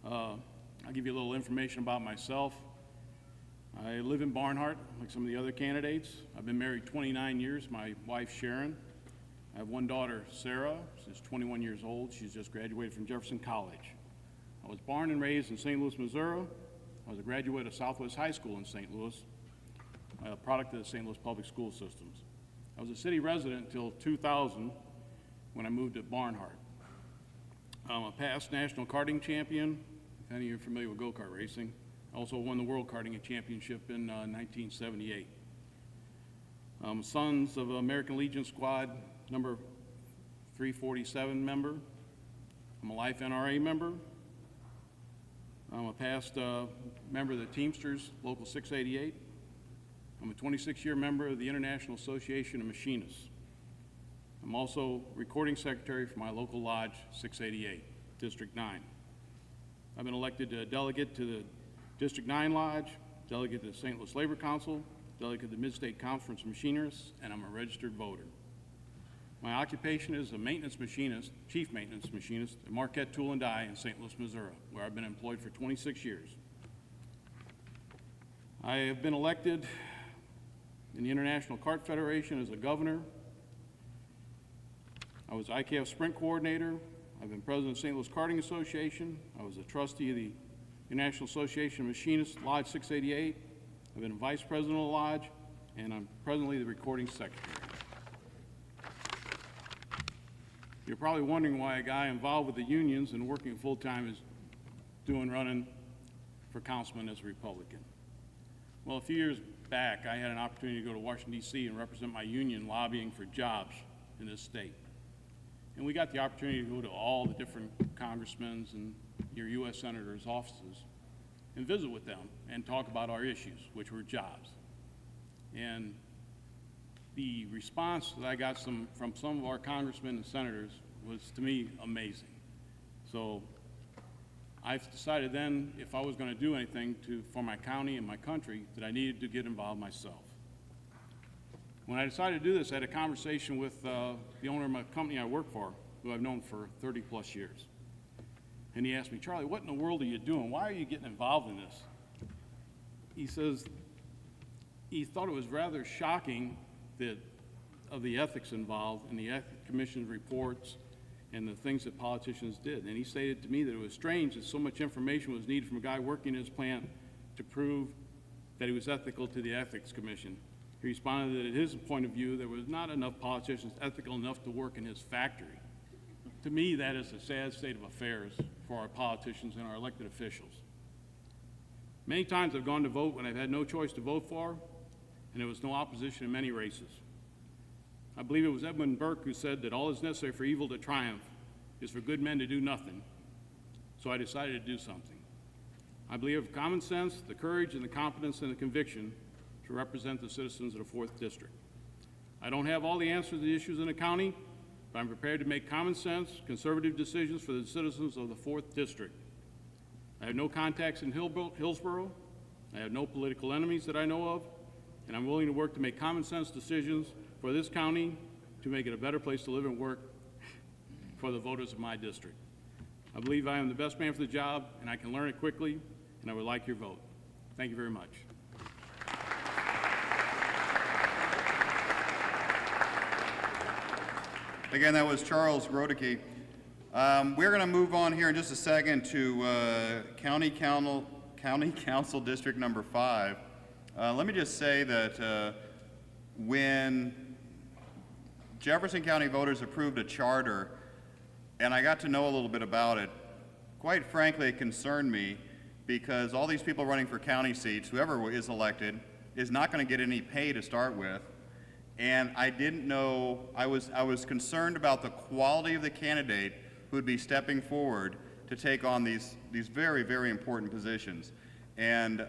I'll give you a little information about myself. I live in Barnhart, like some of the other candidates. I've been married 29 years. My wife, Sharon. I have one daughter, Sarah. She's 21 years old. She's just graduated from Jefferson College. I was born and raised in St. Louis, Missouri. I was a graduate of Southwest High School in St. Louis, a product of the St. Louis public school systems. I was a city resident until 2000 when I moved to Barnhart. I'm a past national karting champion. If any of you are familiar with go-kart racing. I also won the World Karting Championship in 1978. Sons of American Legion Squad number 347 member. I'm a Life NRA member. I'm a past member of the Teamsters Local 688. I'm a 26-year member of the International Association of Machinists. I'm also recording secretary for my local lodge 688, District 9. I've been elected delegate to the District 9 Lodge, delegate to the St. Louis Labor Council, delegate to the Mid-State Conference of Machinists, and I'm a registered voter. My occupation is a maintenance machinist, chief maintenance machinist at Marquette Tool and Die in St. Louis, Missouri, where I've been employed for 26 years. I have been elected in the International Kart Federation as a governor. I was IKF sprint coordinator. I've been president of St. Louis Karting Association. I was a trustee of the International Association of Machinists, Lodge 688. I've been vice president of the lodge, and I'm presently the recording secretary. You're probably wondering why a guy involved with the unions and working full-time is running for councilman as a Republican. Well, a few years back, I had an opportunity to go to Washington, D.C. and represent my union lobbying for jobs in this state. And we got the opportunity to go to all the different congressmen's and your U.S. senators' offices and visit with them and talk about our issues, which were jobs. And the response that I got from some of our congressmen and senators was, to me, amazing. So I've decided then, if I was going to do anything for my county and my country, that I needed to get involved myself. When I decided to do this, I had a conversation with the owner of my company I work for, who I've known for 30 plus years. And he asked me, Charlie, what in the world are you doing? Why are you getting involved in this? He says he thought it was rather shocking of the ethics involved in the Ethics Commission's reports and the things that politicians did. And he stated to me that it was strange that so much information was needed from a guy working in his plant to prove that he was ethical to the Ethics Commission. He responded that, at his point of view, there was not enough politicians ethical enough to work in his factory. To me, that is a sad state of affairs for our politicians and our elected officials. Many times I've gone to vote when I've had no choice to vote for, and there was no opposition in many races. I believe it was Edmund Burke who said that all that's necessary for evil to triumph is for good men to do nothing. So I decided to do something. I believe with common sense, the courage, and the competence and the conviction to represent the citizens of the 4th District. I don't have all the answers to the issues in the county, but I'm prepared to make common sense, conservative decisions for the citizens of the 4th District. I have no contacts in Hillsborough. I have no political enemies that I know of, and I'm willing to work to make common sense decisions for this county to make it a better place to live and work for the voters of my district. I believe I am the best man for the job, and I can learn it quickly, and I would like your vote. Thank you very much. Again, that was Charles Rodeke. We're going to move on here in just a second to County Council District number 5. Let me just say that when Jefferson County voters approved a charter, and I got to know a little bit about it, quite frankly, it concerned me because all these people running for county seats, whoever is elected, is not going to get any pay to start with. And I didn't know, I was concerned about the quality of the candidate who would be stepping forward to take on these very, very important positions. And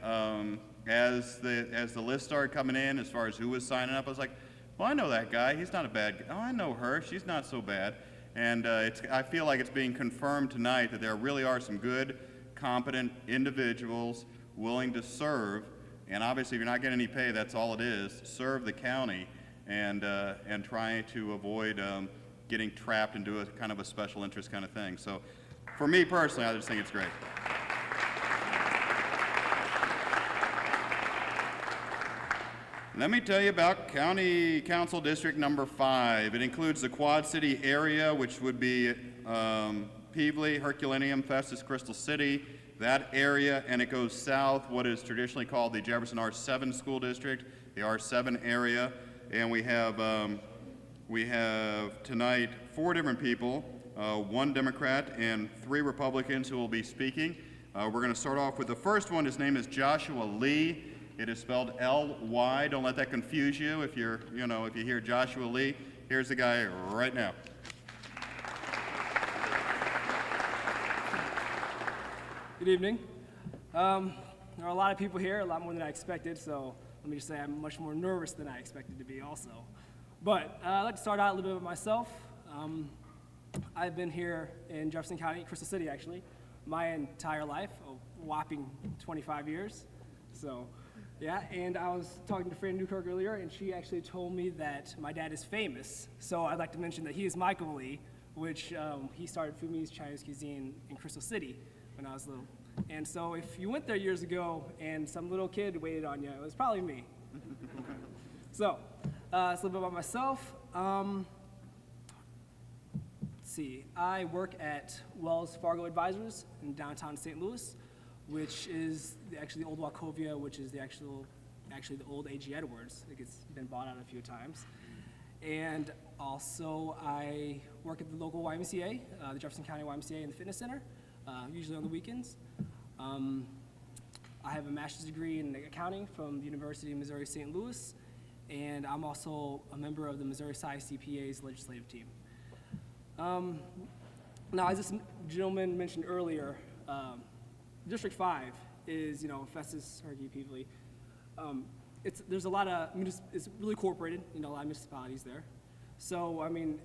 as the list started coming in, as far as who was signing up, I was like, well, I know that guy. He's not a bad guy. Oh, I know her. She's not so bad. And I feel like it's being confirmed tonight that there really are some good, competent individuals willing to serve. And obviously, if you're not getting any pay, that's all it is. Serve the county and trying to avoid getting trapped into a kind of a special interest kind of thing. So for me personally, I just think it's great. Let me tell you about County Council District number 5. It includes the Quad City area, which would be Peevely, Herculaneum, Festus, Crystal City, that area, and it goes south, what is traditionally called the Jefferson R7 School District, the R7 area, and we have tonight 4 different people, 1 Democrat and 3 Republicans who will be speaking. We're going to start off with the first one. His name is Joshua Lee. It is spelled L-Y. Don't let that confuse you if if you hear Joshua Lee. Here's the guy right now. Good evening. There are a lot of people here, a lot more than I expected, so let me just say I'm much more nervous than I expected to be also. But I'd like to start out a little bit with myself. I've been here in Jefferson County, Crystal City actually, my entire life, a whopping 25 years. So, yeah, and I was talking to Fran Newkirk earlier, and she actually told me that my dad is famous. So I'd like to mention that he is Michael Lee, which he started Fumi's Chinese Cuisine in Crystal City when I was little. And so if you went there years ago and some little kid waited on you, it was probably me. So, it's a little bit about myself. Let's see, I work at Wells Fargo Advisors in downtown St. Louis, which is actually the old Wachovia, which is actually the old A.G. Edwards. It's been bought out a few times. And also, I work at the local YMCA, the Jefferson County YMCA in the fitness center, usually on the weekends. I have a master's degree in accounting from the University of Missouri St. Louis, and I'm also a member of the Missouri Psi CPA's legislative team. Now, as this gentleman mentioned earlier, District 5 is, Festus, Hergy, Peevely. There's a lot of, it's really incorporated, a lot of municipalities there. So, I mean,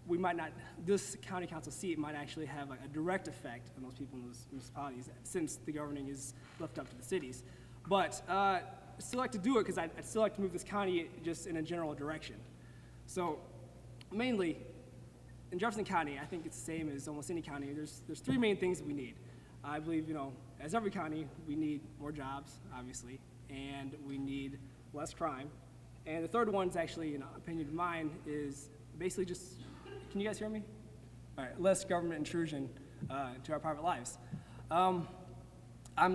we might not, this county council seat might actually have a direct effect on those people in those municipalities since the governing is left up to the cities. But I still like to do it because I'd still like to move this county just in a general direction. So mainly, in Jefferson County, I think it's the same as almost any county. There's 3 main things that we need. I believe, as every county, we need more jobs, obviously, and we need less crime. And the third one is actually, an opinion of mine, is basically just, can you guys hear me? All right, less government intrusion to our private lives. I'm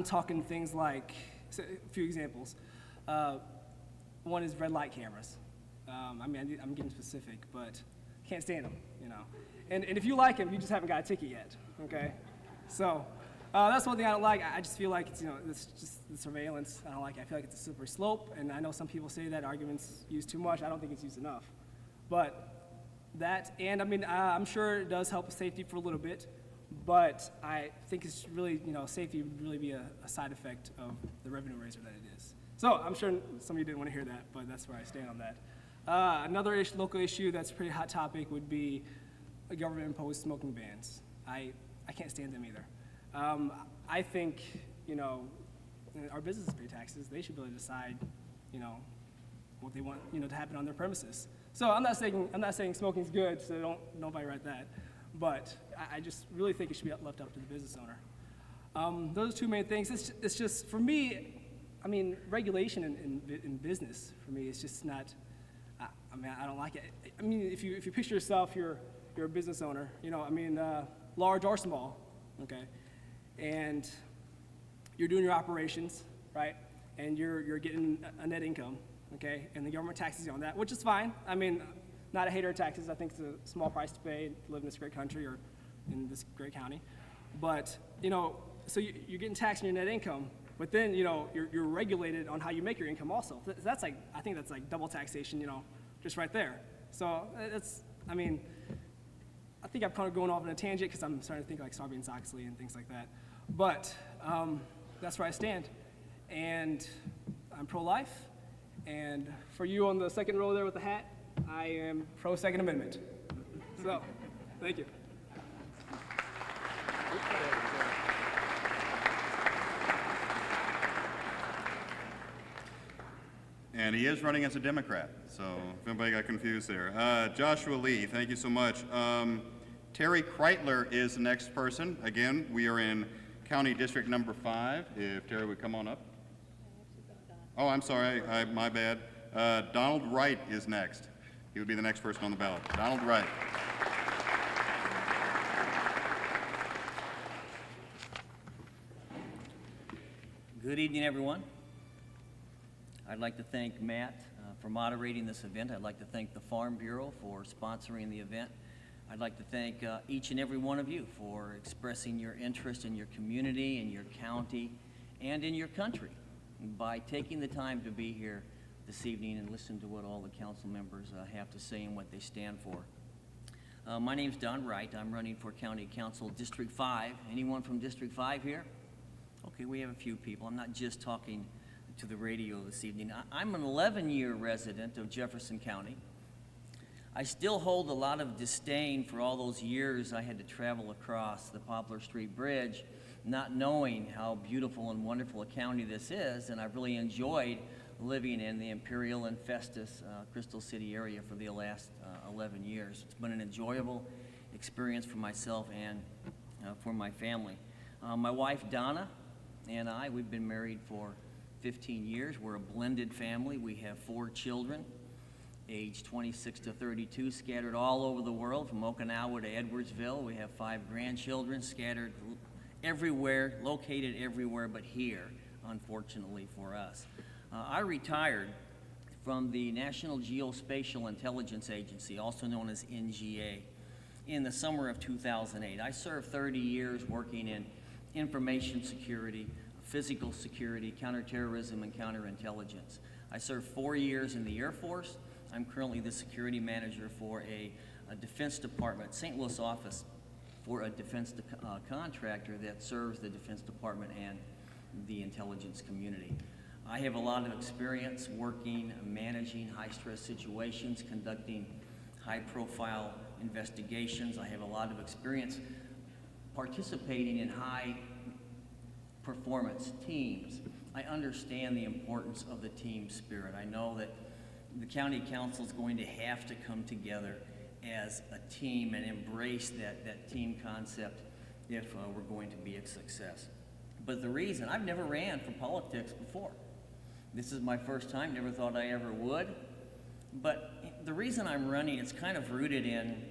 talking things like, a few examples. One is red light cameras. I'm getting specific, but can't stand them, And if you like them, you just haven't got a ticket yet, okay? So, That's one thing I don't like. I just feel like it's, it's just the surveillance. I don't like it. I feel like it's a slippery slope, and I know some people say that argument's used too much. I don't think it's used enough. But that, and I mean, I'm sure it does help with safety for a little bit, but I think it's really, safety would really be a side effect of the revenue raiser that it is. So I'm sure some of you didn't want to hear that, but that's where I stand on that. Another local issue that's a pretty hot topic would be government-imposed smoking bans. I can't stand them either. I think, our businesses pay taxes. They should be able to decide, what they want, to happen on their premises. So I'm not saying smoking's good, so nobody write that. But I just really think it should be left up to the business owner. Those are two main things. It's just, for me, I mean, regulation in business, for me, is just not, I don't like it. I mean, if you picture yourself, you're a business owner, large or small, okay? And you're doing your operations, right? And you're getting a net income, okay? And the government taxes you on that, which is fine. I mean, not a hater of taxes. I think it's a small price to pay to live in this great country or in this great county. But, so you're getting taxed on your net income, but then, you're regulated on how you make your income also. That's like, I think that's like double taxation, just right there. So I think I'm kind of going off on a tangent because I'm starting to think like Sarbanes-Oxley and things like that. But that's where I stand. And I'm pro-life. And for you on the second row there with the hat, I am pro-Second Amendment. So, thank you. And he is running as a Democrat, so if anybody got confused there. Joshua Lee, thank you so much. Terry Kreitler is the next person. Again, we are in County District number 5. If Terry would come on up. Oh, I'm sorry, my bad. Donald Wright is next. He would be the next person on the ballot. Donald Wright. Good evening, everyone. I'd like to thank Matt for moderating this event. I'd like to thank the Farm Bureau for sponsoring the event. I'd like to thank each and every one of you for expressing your interest in your community, in your county, and in your country by taking the time to be here this evening and listen to what all the council members have to say and what they stand for. My name's Don Wright. I'm running for County Council District 5. Anyone from District 5 here? Okay, we have a few people. I'm not just talking to the radio this evening. I'm an 11-year resident of Jefferson County. I still hold a lot of disdain for all those years I had to travel across the Poplar Street Bridge, not knowing how beautiful and wonderful a county this is, and I've really enjoyed living in the Imperial and Festus Crystal City area for the last 11 years. It's been an enjoyable experience for myself and for my family. My wife Donna and I, we've been married for 15 years. We're a blended family. We have 4 children, aged 26 to 32, scattered all over the world, from Okinawa to Edwardsville. We have 5 grandchildren scattered everywhere, located everywhere but here, unfortunately for us. I retired from the National Geospatial Intelligence Agency, also known as NGA, in the summer of 2008. I served 30 years working in information security, physical security, counterterrorism, and counterintelligence. I served 4 years in the Air Force. I'm currently the security manager for a Defense Department, St. Louis office for a defense contractor that serves the Defense Department and the intelligence community. I have a lot of experience working, managing high-stress situations, conducting high-profile investigations. I have a lot of experience participating in high-performance teams. I understand the importance of the team spirit. I know that the county council is going to have to come together as a team and embrace that team concept if we're going to be a success. But the reason, I've never ran for politics before. This is my first time, never thought I ever would. But the reason I'm running is kind of rooted in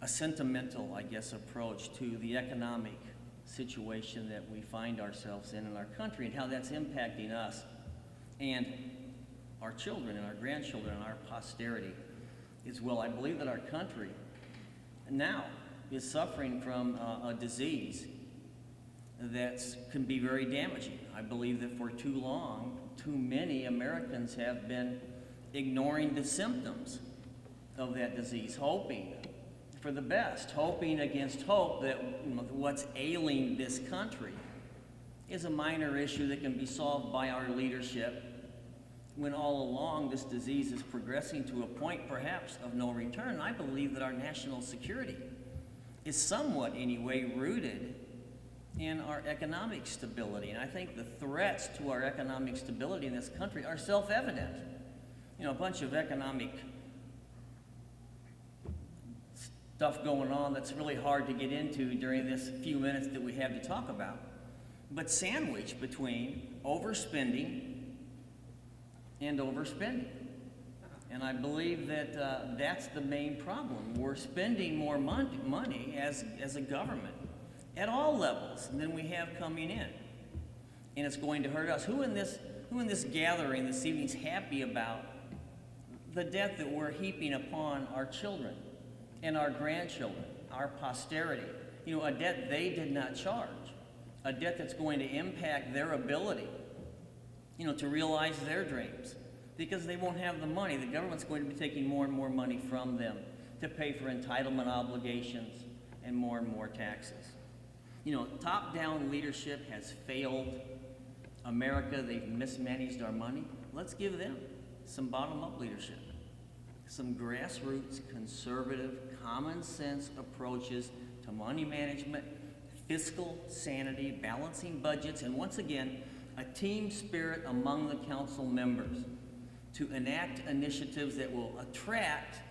a sentimental, I guess, approach to the economic situation that we find ourselves in our country and how that's impacting us and our children and our grandchildren and our posterity as well. I believe that our country now is suffering from a disease that can be very damaging. I believe that for too long, too many Americans have been ignoring the symptoms of that disease, hoping for the best, hoping against hope that what's ailing this country is a minor issue that can be solved by our leadership, when all along this disease is progressing to a point perhaps of no return. I believe that our national security is somewhat anyway rooted in our economic stability. And I think the threats to our economic stability in this country are self-evident. You know, a bunch of economic stuff going on that's really hard to get into during this few minutes that we have to talk about. But sandwiched between overspending and overspending. And I believe that that's the main problem. We're spending more money as a government at all levels than we have coming in. And it's going to hurt us. Who in this gathering this evening is happy about the debt that we're heaping upon our children and our grandchildren, our posterity? You know, a debt they did not charge, a debt that's going to impact their ability, you know, to realize their dreams, because they won't have the money. The government's going to be taking more and more money from them to pay for entitlement obligations and more taxes. You know, top-down leadership has failed America. They've mismanaged our money. Let's give them some bottom-up leadership, some grassroots, conservative, common-sense approaches to money management, fiscal sanity, balancing budgets, and once again, a team spirit among the council members to enact initiatives that will attract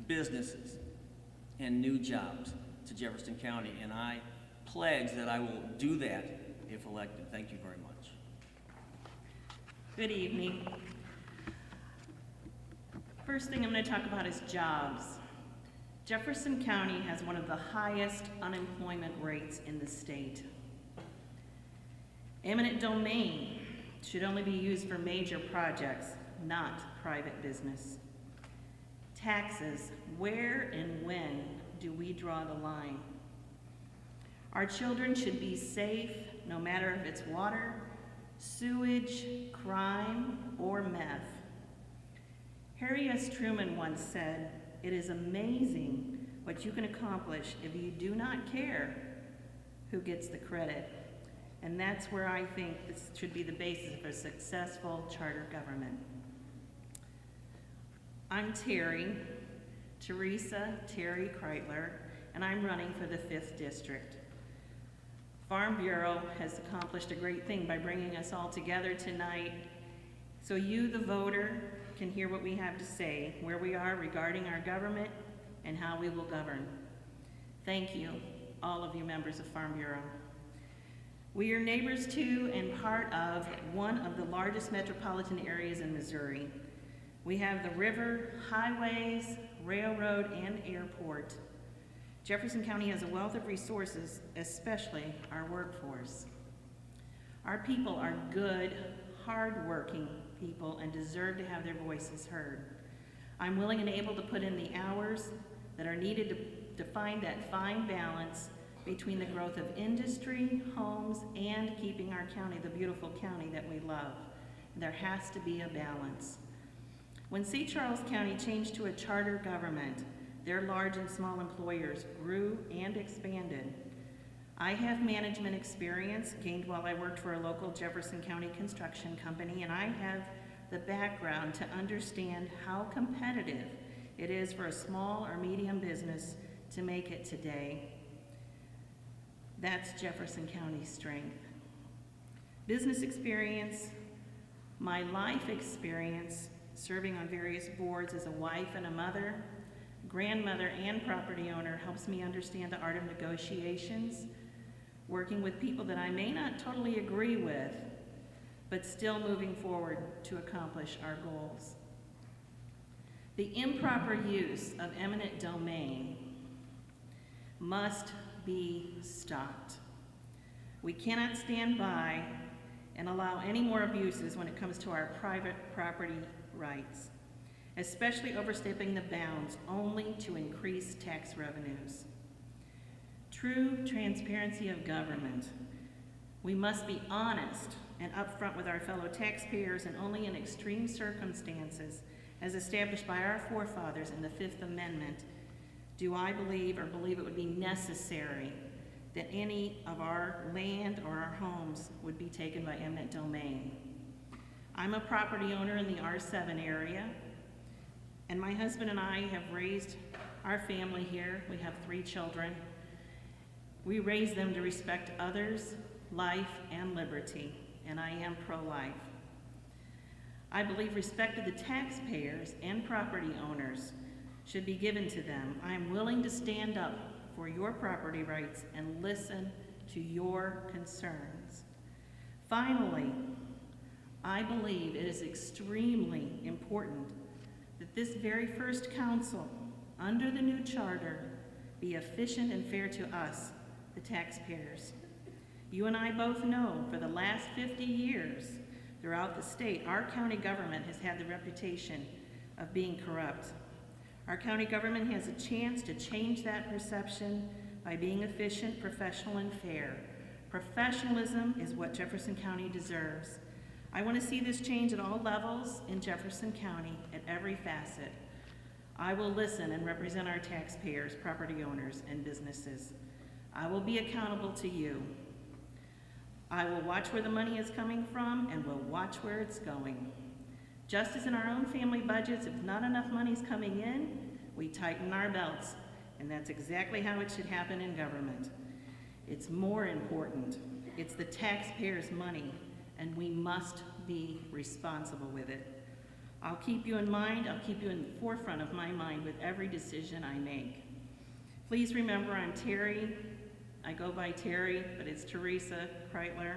businesses and new jobs to Jefferson County. And I pledge that I will do that if elected. Thank you very much. Good evening. First thing I'm going to talk about is jobs. Jefferson County has one of the highest unemployment rates in the state. Eminent domain should only be used for major projects, not private business. Taxes, where and when do we draw the line? Our children should be safe, no matter if it's water, sewage, crime, or meth. Harry S. Truman once said, "It is amazing what you can accomplish if you do not care who gets the credit." And that's where I think this should be the basis of a successful charter government. I'm Teresa Terry Kreitler, and I'm running for the 5th District. Farm Bureau has accomplished a great thing by bringing us all together tonight so you, the voter, can hear what we have to say, where we are regarding our government, and how we will govern. Thank you, all of you members of Farm Bureau. We are neighbors to and part of one of the largest metropolitan areas in Missouri. We have the river, highways, railroad, and airport. Jefferson County has a wealth of resources, especially our workforce. Our people are good, hard-working people and deserve to have their voices heard. I'm willing and able to put in the hours that are needed to find that fine balance between the growth of industry, homes, and keeping our county the beautiful county that we love. There has to be a balance. When St. Charles County changed to a charter government, their large and small employers grew and expanded. I have management experience gained while I worked for a local Jefferson County construction company, and I have the background to understand how competitive it is for a small or medium business to make it today. That's Jefferson County's strength. Business experience, my life experience, serving on various boards as a wife and a mother, grandmother, and property owner helps me understand the art of negotiations, working with people that I may not totally agree with, but still moving forward to accomplish our goals. The improper use of eminent domain must be stopped. We cannot stand by and allow any more abuses when it comes to our private property rights, especially overstepping the bounds only to increase tax revenues. True transparency of government We must be honest and upfront with our fellow taxpayers, and only in extreme circumstances, as established by our forefathers in the Fifth Amendment, do I believe it would be necessary that any of our land or our homes would be taken by eminent domain. I'm a property owner in the R7 area, and my husband and I have raised our family here. We have 3 children. We raise them to respect others, life, and liberty, and I am pro-life. I believe respect of the taxpayers and property owners should be given to them. I am willing to stand up for your property rights and listen to your concerns. Finally, I believe it is extremely important that this very first council, under the new charter, be efficient and fair to us, the taxpayers. You and I both know for the last 50 years throughout the state, our county government has had the reputation of being corrupt. Our county government has a chance to change that perception by being efficient, professional, and fair. Professionalism is what Jefferson County deserves. I want to see this change at all levels in Jefferson County at every facet. I will listen and represent our taxpayers, property owners, and businesses. I will be accountable to you. I will watch where the money is coming from and will watch where it's going. Just as in our own family budgets, if not enough money's coming in, we tighten our belts, and that's exactly how it should happen in government. It's more important. It's the taxpayers' money, and we must be responsible with it. I'll keep you in mind. I'll keep you in the forefront of my mind with every decision I make. Please remember, I'm Terry. I go by Terry, but it's Teresa Kreitler.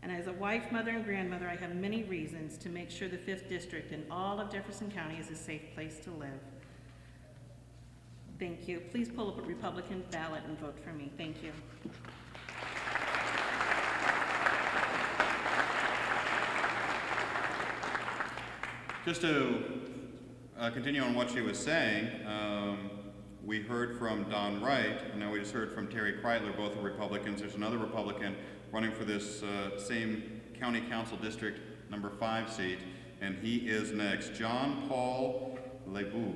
And as a wife, mother, and grandmother, I have many reasons to make sure the 5th District and all of Jefferson County is a safe place to live. Thank you. Please pull up a Republican ballot and vote for me. Thank you. Just to continue on what she was saying, we heard from Don Wright, and now we just heard from Terry Kreitler, both are Republicans. There's another Republican running for this same County Council District number 5 seat, and he is next. John Paul Lebeau.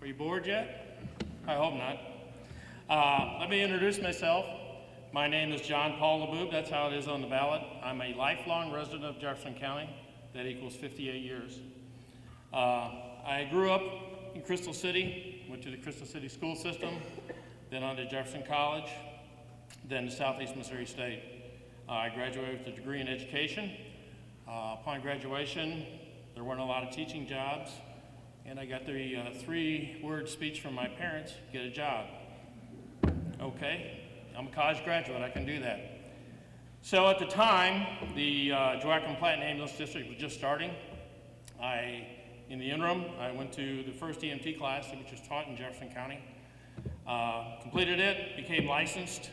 Are you bored yet? I hope not. Let me introduce myself. My name is John Paul Lebeau. That's how it is on the ballot. I'm a lifelong resident of Jefferson County. That equals 58 years. I grew up in Crystal City, went to the Crystal City school system, then on to Jefferson College, then to Southeast Missouri State. I graduated with a degree in education. Upon graduation, there weren't a lot of teaching jobs, and I got the 3-word speech from my parents: get a job. Okay, I'm a college graduate, I can do that. So at the time, the Joachim-Platten Ambulance District was just starting. In the interim, I went to the first EMT class, which was taught in Jefferson County. Completed it, became licensed.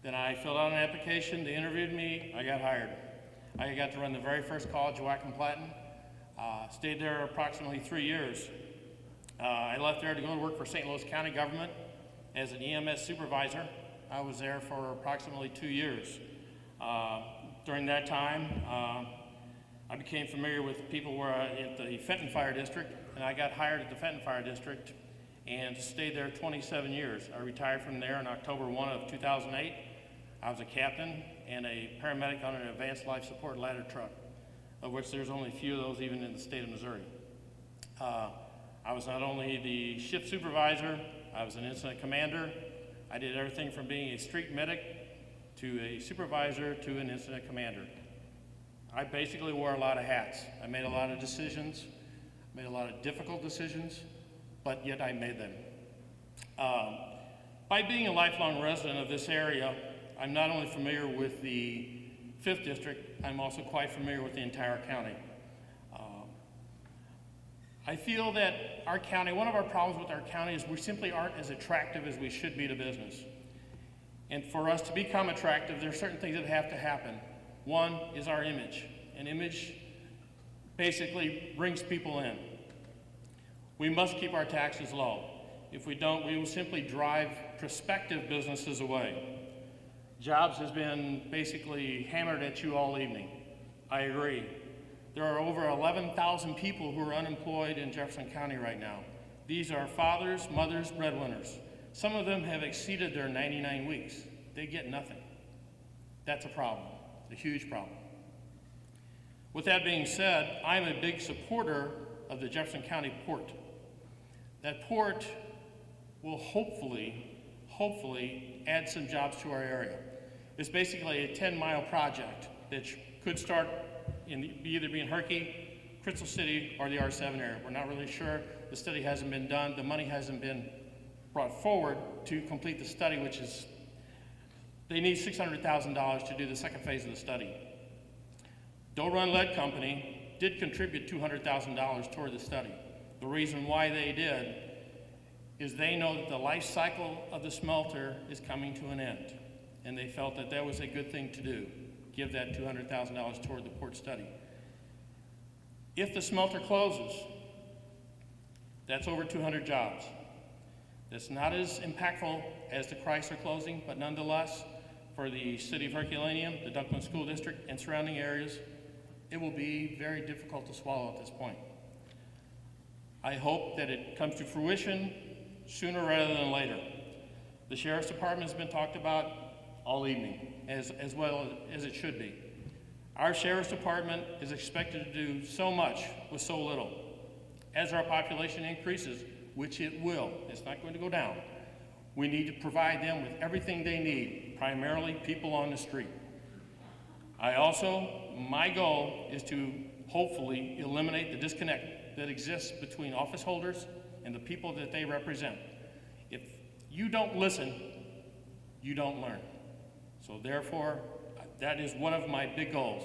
Then I filled out an application, they interviewed me, I got hired. I got to run the very first call at Joachim-Platten. Stayed there approximately 3 years. I left there to go to work for St. Louis County government as an EMS supervisor. I was there for approximately 2 years. During that time, I became familiar with people who were at the Fenton Fire District, and I got hired at the Fenton Fire District and stayed there 27 years. I retired from there in October 1 of 2008. I was a captain and a paramedic on an advanced life support ladder truck, of which there's only a few of those even in the state of Missouri. I was not only the shift supervisor, I was an incident commander. I did everything from being a street medic to a supervisor to an incident commander. I basically wore a lot of hats. I made a lot of decisions, made a lot of difficult decisions, but yet I made them. By being a lifelong resident of this area, I'm not only familiar with the 5th District, I'm also quite familiar with the entire county. I feel that our county, one of our problems with our county is we simply aren't as attractive as we should be to business. And for us to become attractive, there are certain things that have to happen. One is our image. An image basically brings people in. We must keep our taxes low. If we don't, we will simply drive prospective businesses away. Jobs has been basically hammered at you all evening. I agree. There are over 11,000 people who are unemployed in Jefferson County right now. These are fathers, mothers, breadwinners. Some of them have exceeded their 99 weeks. They get nothing. That's a problem, a huge problem. With that being said, I'm a big supporter of the Jefferson County port. That port will hopefully add some jobs to our area. It's basically a 10-mile project that could start either be in Herky, Crystal City, or the R7 area. We're not really sure. The study hasn't been done. The money hasn't been brought forward to complete the study, which is, they need $600,000 to do the second phase of the study. Doe Run Lead Company did contribute $200,000 toward the study. The reason why they did is they know that the life cycle of the smelter is coming to an end, and they felt that that was a good thing to do, give that $200,000 toward the port study. If the smelter closes, that's over 200 jobs. That's not as impactful as the Chrysler closing, but nonetheless, for the city of Herculaneum, the Dunklin School District, and surrounding areas, it will be very difficult to swallow at this point. I hope that it comes to fruition sooner rather than later. The Sheriff's Department has been talked about all evening, as well as it should be. Our Sheriff's Department is expected to do so much with so little. As our population increases, which it will, it's not going to go down, we need to provide them with everything they need, primarily people on the street. My goal is to hopefully eliminate the disconnect that exists between office holders and the people that they represent. If you don't listen, you don't learn. So therefore, that is one of my big goals.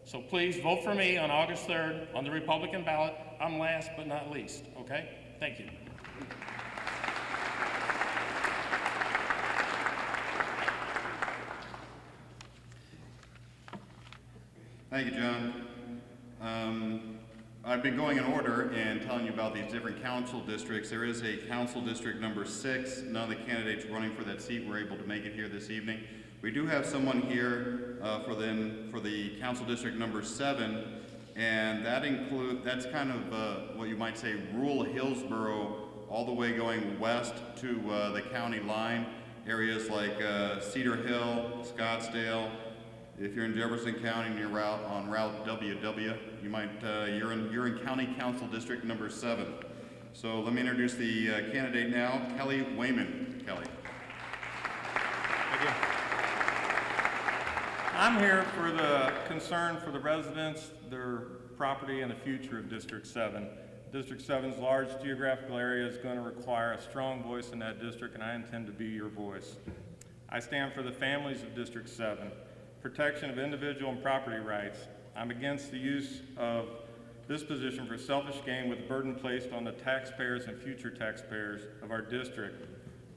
So please vote for me on August 3rd on the Republican ballot. I'm last but not least, okay? Thank you. Thank you, John. I've been going in order and telling you about these different council districts. There is a council district number 6. None of the candidates running for that seat were able to make it here this evening. We do have someone here for the council district number 7, and that's kind of what you might say rural Hillsborough, all the way going west to the county line, areas like Cedar Hill, Scottsdale. If you're in Jefferson County and you're on Route WW, you're in County Council District number 7. So let me introduce the candidate now, Kelly Wayman. Kelly. Thank you. I'm here for the concern for the residents, their property, and the future of District 7. District 7's large geographical area is going to require a strong voice in that district, and I intend to be your voice. I stand for the families of District 7. Protection of individual and property rights. I'm against the use of this position for selfish gain with the burden placed on the taxpayers and future taxpayers of our district.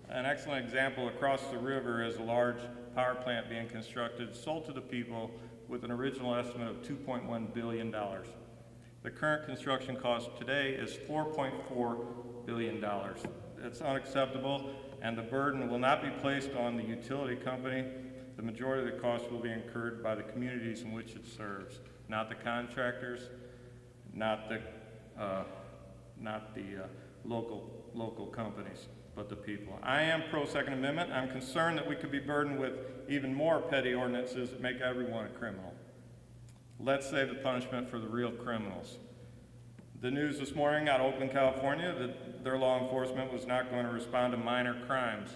An excellent example across the river is a large power plant being constructed, sold to the people with an original estimate of $2.1 billion. The current construction cost today is $4.4 billion. It's unacceptable, and the burden will not be placed on the utility company. The majority of the cost will be incurred by the communities in which it serves, not the contractors, not the local companies, but the people. I am pro-Second Amendment. I'm concerned that we could be burdened with even more petty ordinances that make everyone a criminal. Let's save the punishment for the real criminals. The news this morning out of Oakland, California, that their law enforcement was not going to respond to minor crimes.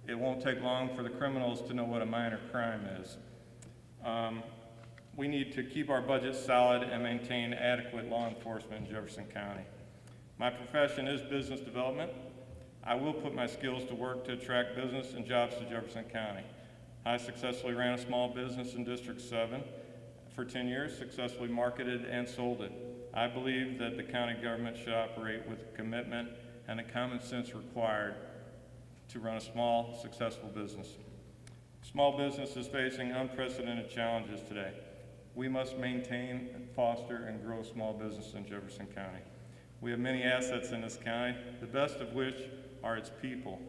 It won't take long for the criminals to know what a minor crime is. We need to keep our budget solid and maintain adequate law enforcement in Jefferson County. My profession is business development. I will put my skills to work to attract business and jobs to Jefferson County. I successfully ran a small business in District 7 for 10 years, successfully marketed and sold it. I believe that the county government should operate with commitment and the common sense required to run a small, successful business. Small business is facing unprecedented challenges today. We must maintain, foster, and grow small business in Jefferson County. We have many assets in this county, the best of which are its people.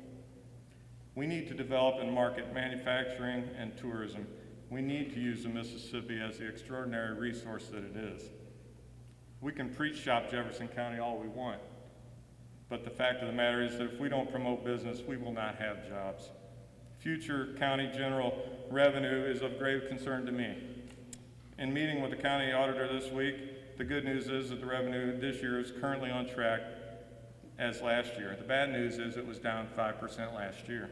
We need to develop and market manufacturing and tourism. We need to use the Mississippi as the extraordinary resource that it is. We can preach shop Jefferson County all we want, but the fact of the matter is that if we don't promote business, we will not have jobs. Future county general revenue is of grave concern to me. In meeting with the county auditor this week, the good news is that the revenue this year is currently on track as last year. The bad news is it was down 5% last year.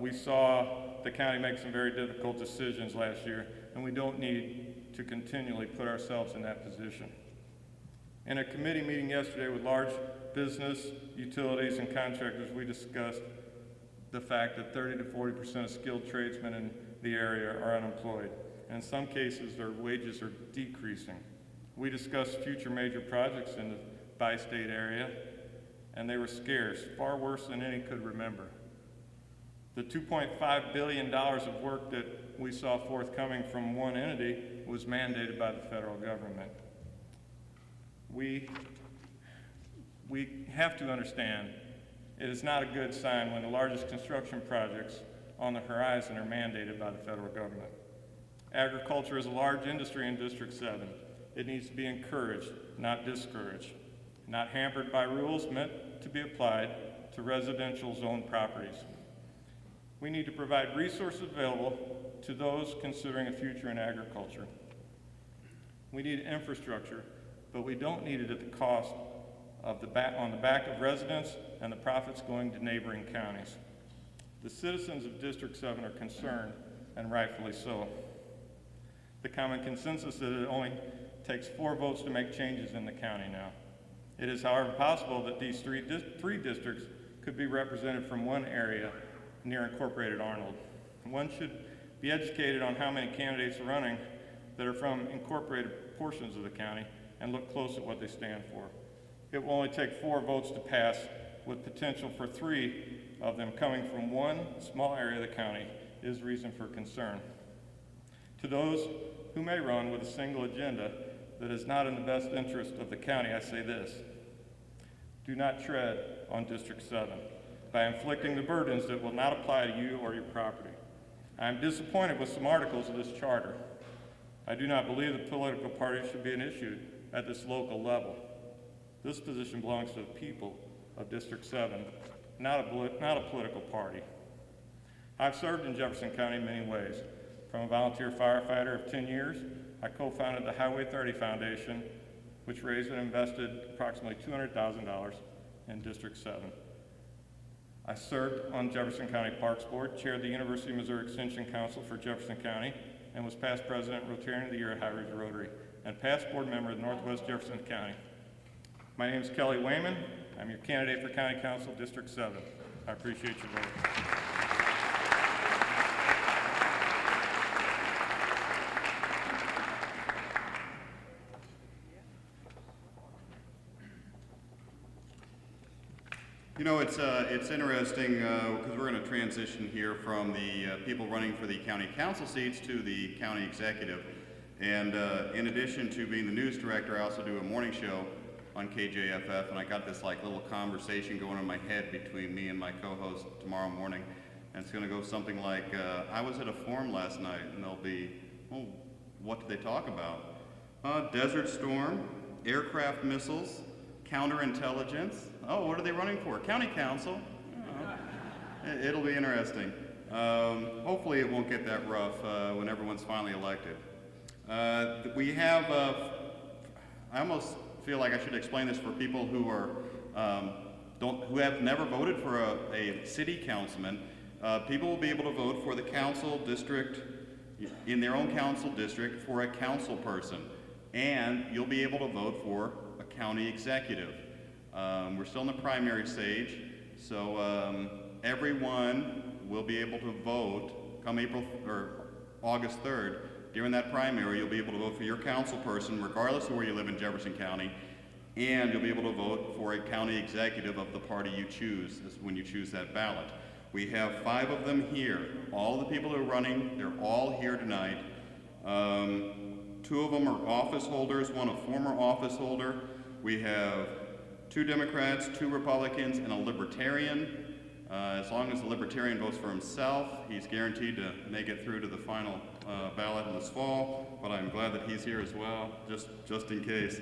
We saw the county make some very difficult decisions last year, and we don't need to continually put ourselves in that position. In a committee meeting yesterday with large business, utilities, and contractors, we discussed the fact that 30 to 40% of skilled tradesmen in the area are unemployed. And in some cases, their wages are decreasing. We discussed future major projects in the bi-state area, and they were scarce, far worse than any could remember. The $2.5 billion of work that we saw forthcoming from one entity was mandated by the federal government. We have to understand it is not a good sign when the largest construction projects on the horizon are mandated by the federal government. Agriculture is a large industry in District 7. It needs to be encouraged, not discouraged, not hampered by rules meant to be applied to residential zone properties. We need to provide resources available to those considering a future in agriculture. We need infrastructure, but we don't need it at the cost of on the back of residents and the profits going to neighboring counties. The citizens of District 7 are concerned, and rightfully so. The common consensus is that it only takes 4 votes to make changes in the county now. It is, however, possible that these three districts could be represented from one area near incorporated Arnold. One should be educated on how many candidates are running that are from incorporated portions of the county and look close at what they stand for. It will only take 4 votes to pass, with potential for 3 of them coming from one small area of the county is reason for concern. To those who may run with a single agenda that is not in the best interest of the county, I say this: do not tread on District 7 by inflicting the burdens that will not apply to you or your property. I am disappointed with some articles of this charter. I do not believe that political parties should be an issue at this local level. This position belongs to the people of District 7, not a political party. I've served in Jefferson County in many ways. From a volunteer firefighter of 10 years, I co-founded the Highway 30 Foundation, which raised and invested approximately $200,000 in District 7. I served on Jefferson County Parks Board, chaired the University of Missouri Extension Council for Jefferson County, and was past president Rotarian of the Year at High Ridge Rotary, and past board member of Northwest Jefferson County. My name is Kelly Wayman. I'm your candidate for County Council, District 7. I appreciate your vote. You know, it's interesting because we're going to transition here from the people running for the county council seats to the county executive. And in addition to being the news director, I also do a morning show on KJFF, and I got this like little conversation going in my head between me and my co-host tomorrow morning. And it's going to go something like, I was at a forum last night, and they'll be, oh, what did they talk about? Desert Storm, aircraft missiles, counterintelligence. Oh, what are they running for? County council. Oh. It'll be interesting. Hopefully it won't get that rough when everyone's finally elected. We have, I almost feel like I should explain this for people who are, who have never voted for a city councilman. People will be able to vote for the council district, in their own council district, for a council person. And you'll be able to vote for a county executive. We're still in the primary stage, so everyone will be able to vote come August 3rd. During that primary, you'll be able to vote for your council person, regardless of where you live in Jefferson County, and you'll be able to vote for a county executive of the party you choose when you choose that ballot. We have 5 of them here. All the people who are running, they're all here tonight. 2 of them are office holders, one a former office holder. We have 2 Democrats, 2 Republicans, and a Libertarian. As long as the Libertarian votes for himself, he's guaranteed to make it through to the final ballot in this fall, but I'm glad that he's here as well, just in case.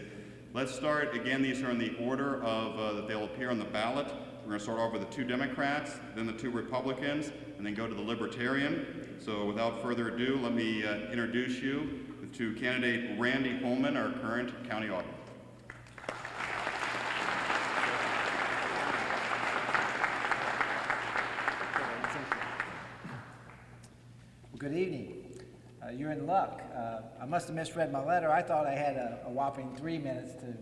Let's start, again, these are in the order of that they'll appear on the ballot. We're going to start off with the 2 Democrats, then the 2 Republicans, and then go to the Libertarian. So without further ado, let me introduce you to candidate Randy Holman, our current county auditor. Good evening. You're in luck. I must have misread my letter. I thought I had a whopping 3 minutes to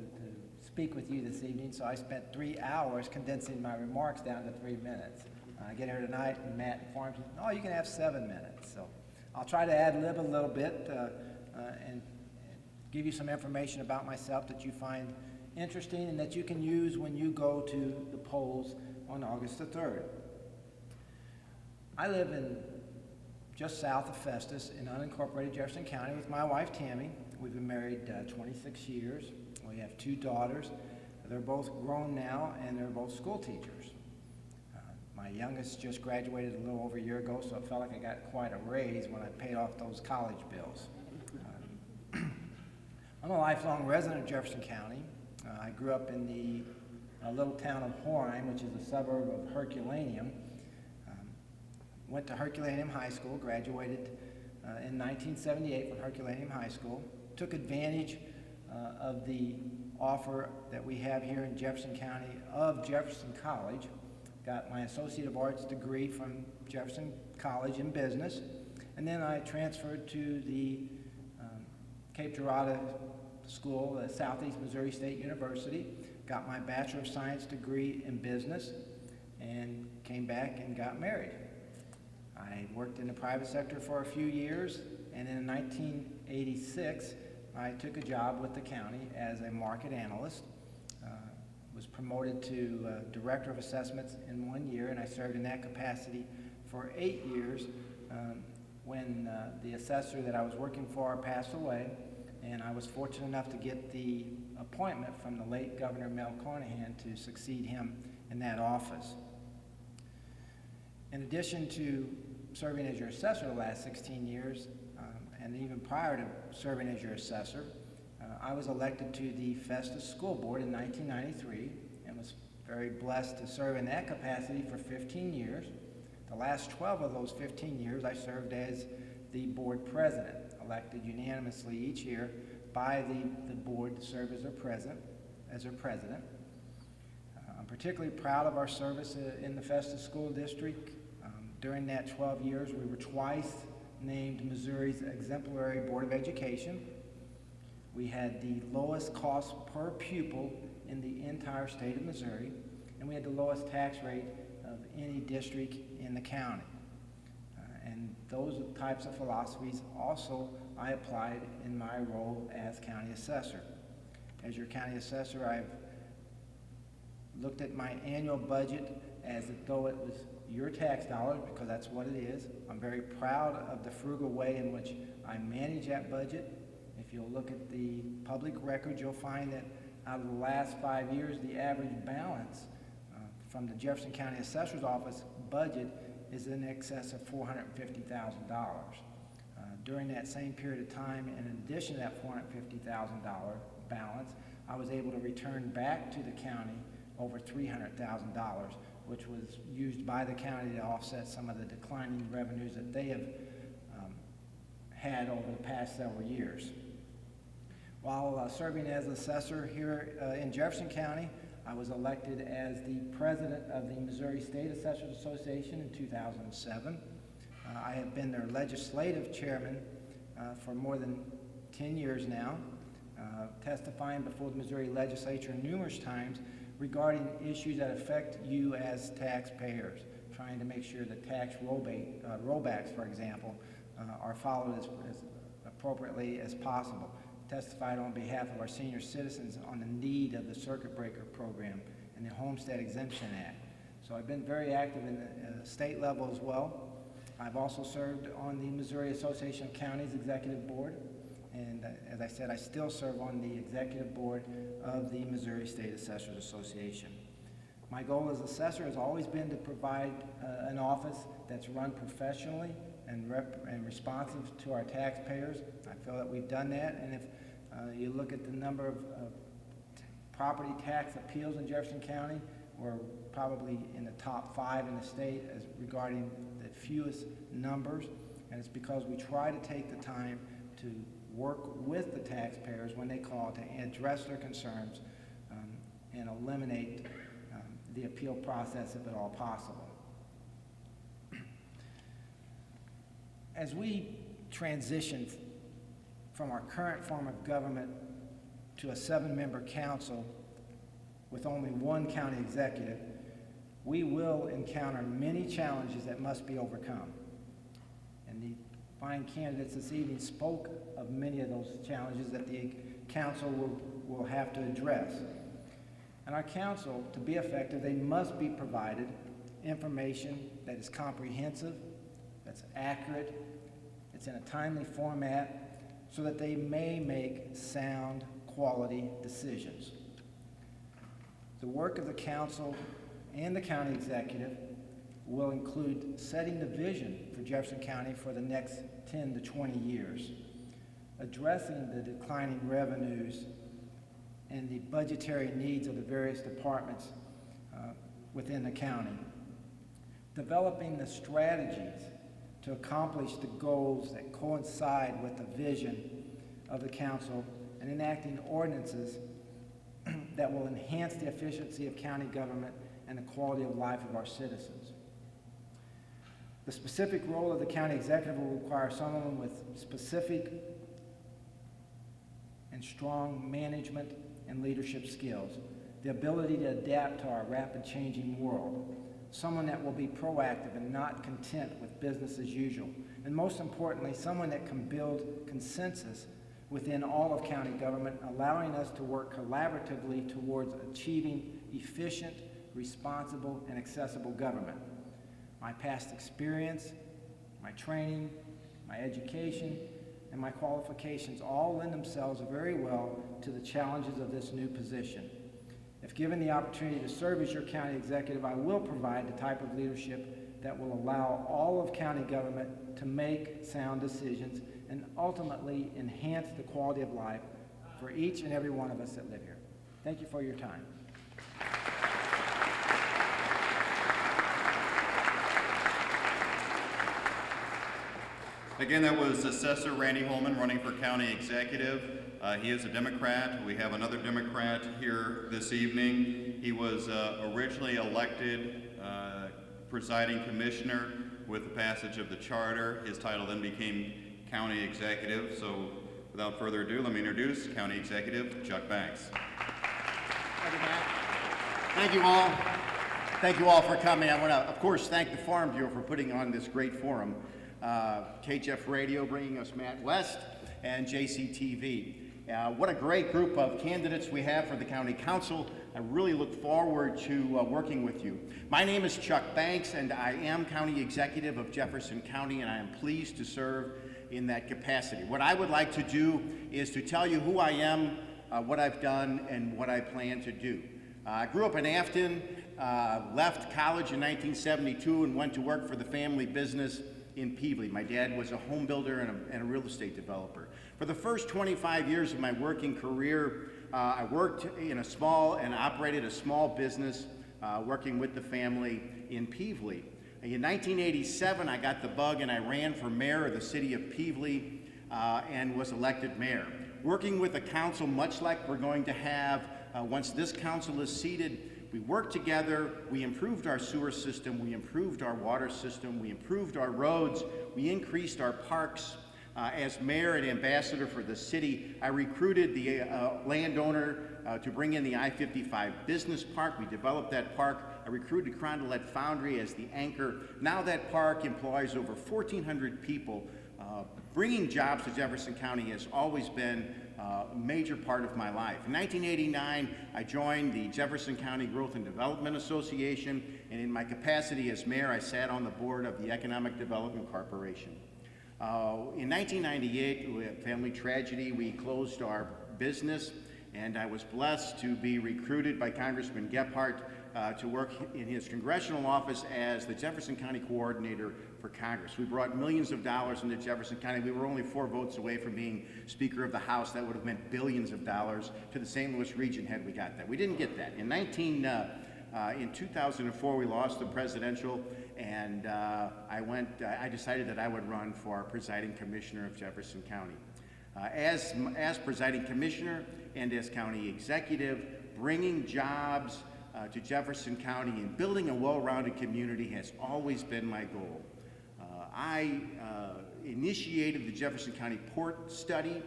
speak with you this evening, so I spent 3 hours condensing my remarks down to 3 minutes. I get here tonight and Matt informs me, no, you can have 7 minutes. So I'll try to ad-lib a little bit and give you some information about myself that you find interesting and that you can use when you go to the polls on August the 3rd. I live in just south of Festus in unincorporated Jefferson County with my wife Tammy. We've been married 26 years. We have 2 daughters. They're both grown now and they're both school teachers. My youngest just graduated a little over a year ago, so it felt like I got quite a raise when I paid off those college bills. I'm a lifelong resident of Jefferson County. I grew up in the little town of Horine, which is a suburb of Herculaneum. Went to Herculaneum High School, graduated in 1978 from Herculaneum High School, took advantage of the offer that we have here in Jefferson County of Jefferson College, got my Associate of Arts degree from Jefferson College in business, and then I transferred to the Cape Girardeau School at Southeast Missouri State University, got my Bachelor of Science degree in business, and came back and got married. I worked in the private sector for a few years, and in 1986, I took a job with the county as a market analyst. Was promoted to Director of Assessments in 1 year, and I served in that capacity for 8 years when the assessor that I was working for passed away, and I was fortunate enough to get the appointment from the late Governor Mel Carnahan to succeed him in that office. In addition to serving as your assessor the last 16 years, and even prior to serving as your assessor, I was elected to the Festus School Board in 1993 and was very blessed to serve in that capacity for 15 years. The last 12 of those 15 years, I served as the board president, elected unanimously each year by the board to serve as their president. I'm particularly proud of our service in the Festus School District. During that 12 years, we were twice named Missouri's Exemplary Board of Education. We had the lowest cost per pupil in the entire state of Missouri, and we had the lowest tax rate of any district in the county. And those types of philosophies also I applied in my role as county assessor. As your county assessor, I've looked at my annual budget as though it was your tax dollars, because that's what it is. I'm very proud of the frugal way in which I manage that budget. If you'll look at the public records, you'll find that out of the last 5 years, the average balance from the Jefferson County Assessor's Office budget is in excess of $450,000. During that same period of time, in addition to that $450,000 balance, I was able to return back to the county over $300,000, which was used by the county to offset some of the declining revenues that they have had over the past several years. While serving as assessor here in Jefferson County, I was elected as the president of the Missouri State Assessors Association in 2007. I have been their legislative chairman for more than 10 years now, testifying before the Missouri legislature numerous times regarding issues that affect you as taxpayers, trying to make sure that tax rollbacks, for example, are followed as appropriately as possible. Testified on behalf of our senior citizens on the need of the circuit breaker program and the Homestead Exemption Act. So I've been very active in the state level as well. I've also served on the Missouri Association of Counties Executive Board, And as I said, I still serve on the executive board of the Missouri State Assessors Association. My goal as assessor has always been to provide an office that's run professionally and responsive to our taxpayers. I feel that we've done that, and if you look at the number of property tax appeals in Jefferson County, we're probably in the top 5 in the state as regarding the fewest numbers, and it's because we try to take the time to work with the taxpayers when they call to address their concerns and eliminate the appeal process if at all possible. As we transition from our current form of government to a 7-member council with only one county executive, we will encounter many challenges that must be overcome. And the fine candidates this evening spoke of many of those challenges that the council will have to address. And our council, to be effective, they must be provided information that is comprehensive, that's accurate, it's in a timely format, so that they may make sound, quality decisions. The work of the council and the county executive will include setting the vision for Jefferson County for the next 10 to 20 years, addressing the declining revenues and the budgetary needs of the various departments within the county, developing the strategies to accomplish the goals that coincide with the vision of the council, and enacting ordinances that will enhance the efficiency of county government and the quality of life of our citizens. The specific role of the county executive will require someone with specific and strong management and leadership skills, the ability to adapt to our rapid changing world, someone that will be proactive and not content with business as usual, and most importantly, someone that can build consensus within all of county government, allowing us to work collaboratively towards achieving efficient, responsible, and accessible government. My past experience, my training, my education, and my qualifications all lend themselves very well to the challenges of this new position. If given the opportunity to serve as your county executive, I will provide the type of leadership that will allow all of county government to make sound decisions and ultimately enhance the quality of life for each and every one of us that live here. Thank you for your time. Again, that was Assessor Randy Holman running for County Executive. He is a Democrat. We have another Democrat here this evening. He was originally elected presiding commissioner with the passage of the charter. His title then became County Executive. So without further ado, let me introduce County Executive Chuck Banks. Thank you, Matt. Thank you all. Thank you all for coming. I want to, of course, thank the Farm Bureau for putting on this great forum. KJF Radio bringing us Matt West, and JCTV. What a great group of candidates we have for the County Council. I really look forward to working with you. My name is Chuck Banks, and I am County Executive of Jefferson County, and I am pleased to serve in that capacity. What I would like to do is to tell you who I am, what I've done, and what I plan to do. I grew up in Afton, left college in 1972, and went to work for the family business in Peevely. My dad was a home builder and a real estate developer. For the first 25 years of my working career, I worked in a small and operated a small business working with the family in Peevely. In 1987, I got the bug and I ran for mayor of the city of Peevely and was elected mayor. Working with a council much like we're going to have once this council is seated, we worked together, we improved our sewer system, we improved our water system, we improved our roads, we increased our parks. As mayor and ambassador for the city, I recruited the landowner to bring in the I-55 business park. We developed that park. I recruited Crondelet Foundry as the anchor. Now that park employs over 1,400 people. Bringing jobs to Jefferson County has always been a major part of my life. In 1989, I joined the Jefferson County Growth and Development Association, and in my capacity as mayor, I sat on the board of the Economic Development Corporation. In 1998, we had family tragedy. We closed our business, and I was blessed to be recruited by Congressman Gephardt to work in his congressional office as the Jefferson County Coordinator for Congress. We brought millions of dollars into Jefferson County. We were only 4 votes away from being Speaker of the House. That would have meant billions of dollars to the St. Louis region had we got that. We didn't get that. In 2004, we lost the presidential, and I decided that I would run for presiding commissioner of Jefferson County. As presiding commissioner and as county executive, bringing jobs to Jefferson County and building a well-rounded community has always been my goal. I initiated the Jefferson County Port Study.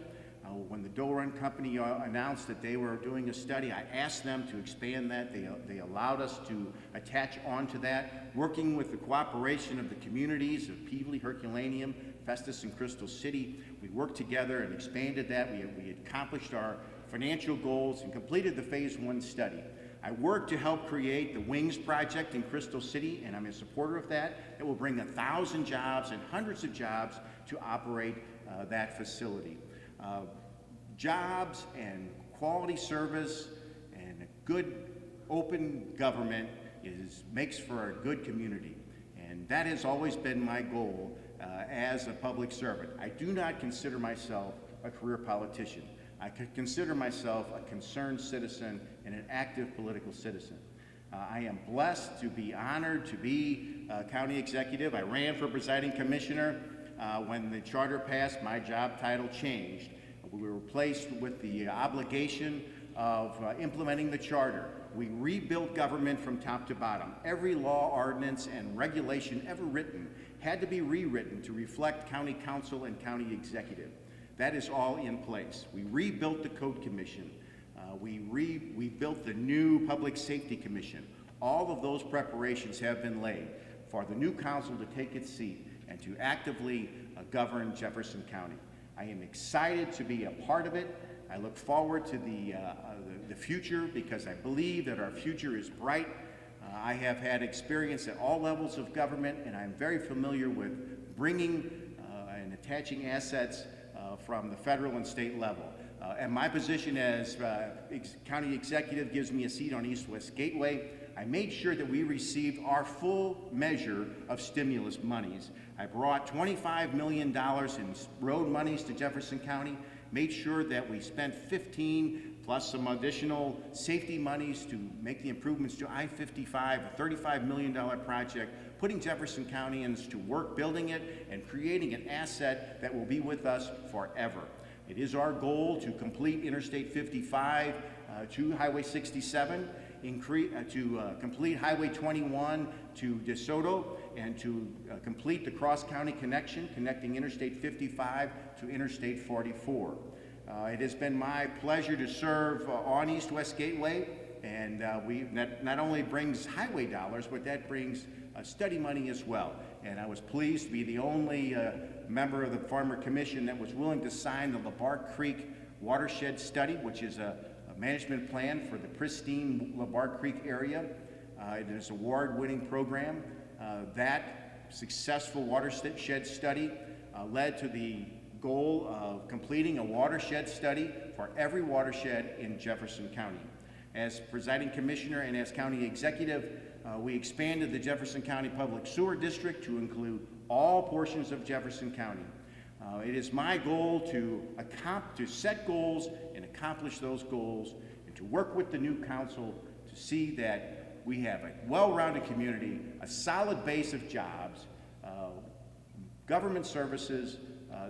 When the Doe Run Company announced that they were doing a study, I asked them to expand that. They allowed us to attach onto that, working with the cooperation of the communities of Pevely, Herculaneum, Festus, and Crystal City. We worked together and expanded that. We accomplished our financial goals and completed the Phase 1 study. I worked to help create the Wings Project in Crystal City, and I'm a supporter of that. It will bring 1,000 jobs and hundreds of jobs to operate that facility. Jobs and quality service and a good open government makes for a good community, and that has always been my goal as a public servant. I do not consider myself a career politician. I consider myself a concerned citizen and an active political citizen. I am blessed to be honored to be county executive. I ran for presiding commissioner. When the charter passed, my job title changed. We were placed with the obligation of implementing the charter. We rebuilt government from top to bottom. Every law, ordinance, and regulation ever written had to be rewritten to reflect county council and county executive. That is all in place. We rebuilt the Code Commission. We built the new Public Safety Commission. All of those preparations have been laid for the new council to take its seat and to actively govern Jefferson County. I am excited to be a part of it. I look forward to the future because I believe that our future is bright. I have had experience at all levels of government, and I'm very familiar with bringing and attaching assets from the federal and state level. And my position as county executive gives me a seat on East-West Gateway. I made sure that we received our full measure of stimulus monies. I brought $25 million in road monies to Jefferson County, made sure that we spent 15 plus some additional safety monies to make the improvements to I-55, a $35 million project, putting Jefferson County to work building it and creating an asset that will be with us forever. It is our goal to complete Interstate 55 to Highway 67, to complete Highway 21 to DeSoto, and to complete the cross-county connection connecting Interstate 55 to Interstate 44. It has been my pleasure to serve on East-West Gateway, and that not only brings highway dollars, but that brings study money as well. And I was pleased to be the only member of the Farmer Commission that was willing to sign the LeBark Creek watershed study, which is a management plan for the pristine LeBark Creek area. It is an award-winning program. That successful watershed study led to the goal of completing a watershed study for every watershed in Jefferson County. As presiding commissioner and as county executive, we expanded the Jefferson County Public Sewer District to include all portions of Jefferson County. It is my goal to set goals and accomplish those goals, and to work with the new council to see that we have a well-rounded community, a solid base of jobs, government services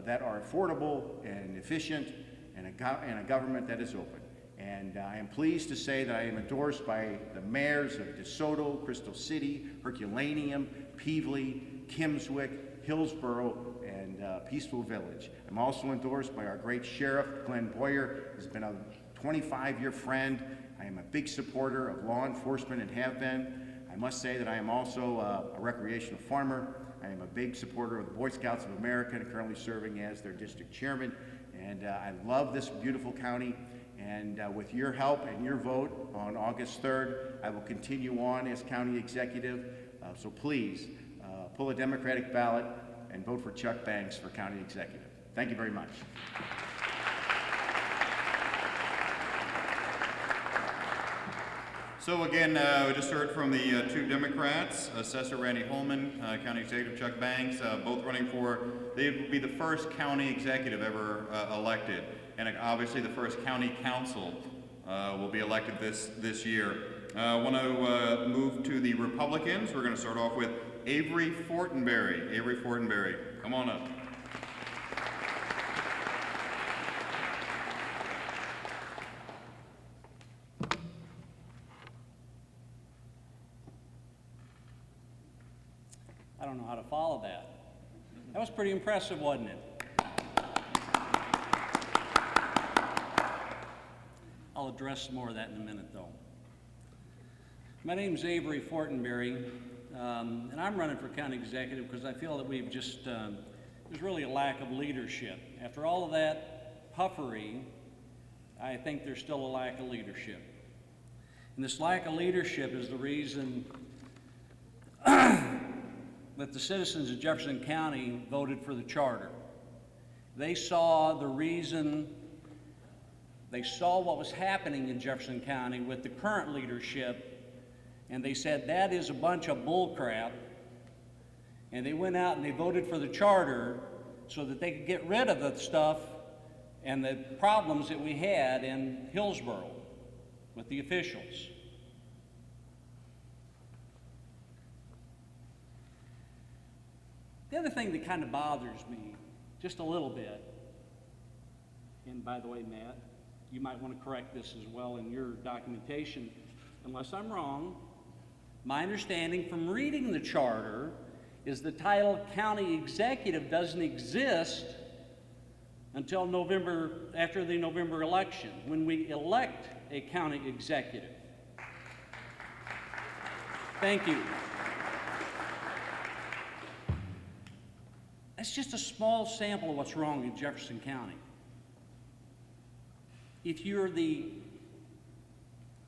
that are affordable and efficient, and a government that is open. And I am pleased to say that I am endorsed by the mayors of DeSoto, Crystal City, Herculaneum, Pevely, Kimmswick, Hillsborough, and Peaceful Village. I'm also endorsed by our great sheriff, Glenn Boyer, who's been a 25-year friend. I am a big supporter of law enforcement and have been. I must say that I am also a recreational farmer. I am a big supporter of the Boy Scouts of America and currently serving as their district chairman. And I love this beautiful county. And with your help and your vote on August 3rd, I will continue on as county executive. So please, pull a Democratic ballot, and vote for Chuck Banks for County Executive. Thank you very much. So again, we just heard from the two Democrats, Assessor Randy Holman, County Executive Chuck Banks, both running for, they would be the first county executive ever elected, and obviously the first county council will be elected this year. I want to move to the Republicans. We're going to start off with Avery Fortenberry. Avery Fortenberry, come on up. I don't know how to follow that. That was pretty impressive, wasn't it? I'll address some more of that in a minute, though. My name's Avery Fortenberry, and I'm running for county executive because I feel that we've just, there's really a lack of leadership. After all of that puffery, I think there's still a lack of leadership. And this lack of leadership is the reason that the citizens of Jefferson County voted for the charter. They saw the reason, they saw what was happening in Jefferson County with the current leadership, and they said that is a bunch of bull crap, and they went out and they voted for the charter so that they could get rid of the stuff and the problems that we had in Hillsborough with the officials. The other thing that kind of bothers me just a little bit, and by the way, Matt, you might want to correct this as well in your documentation, unless I'm wrong. My understanding from reading the charter is the title county executive doesn't exist until November, after the November election, when we elect a county executive. Thank you. That's just a small sample of what's wrong in Jefferson County. If you're the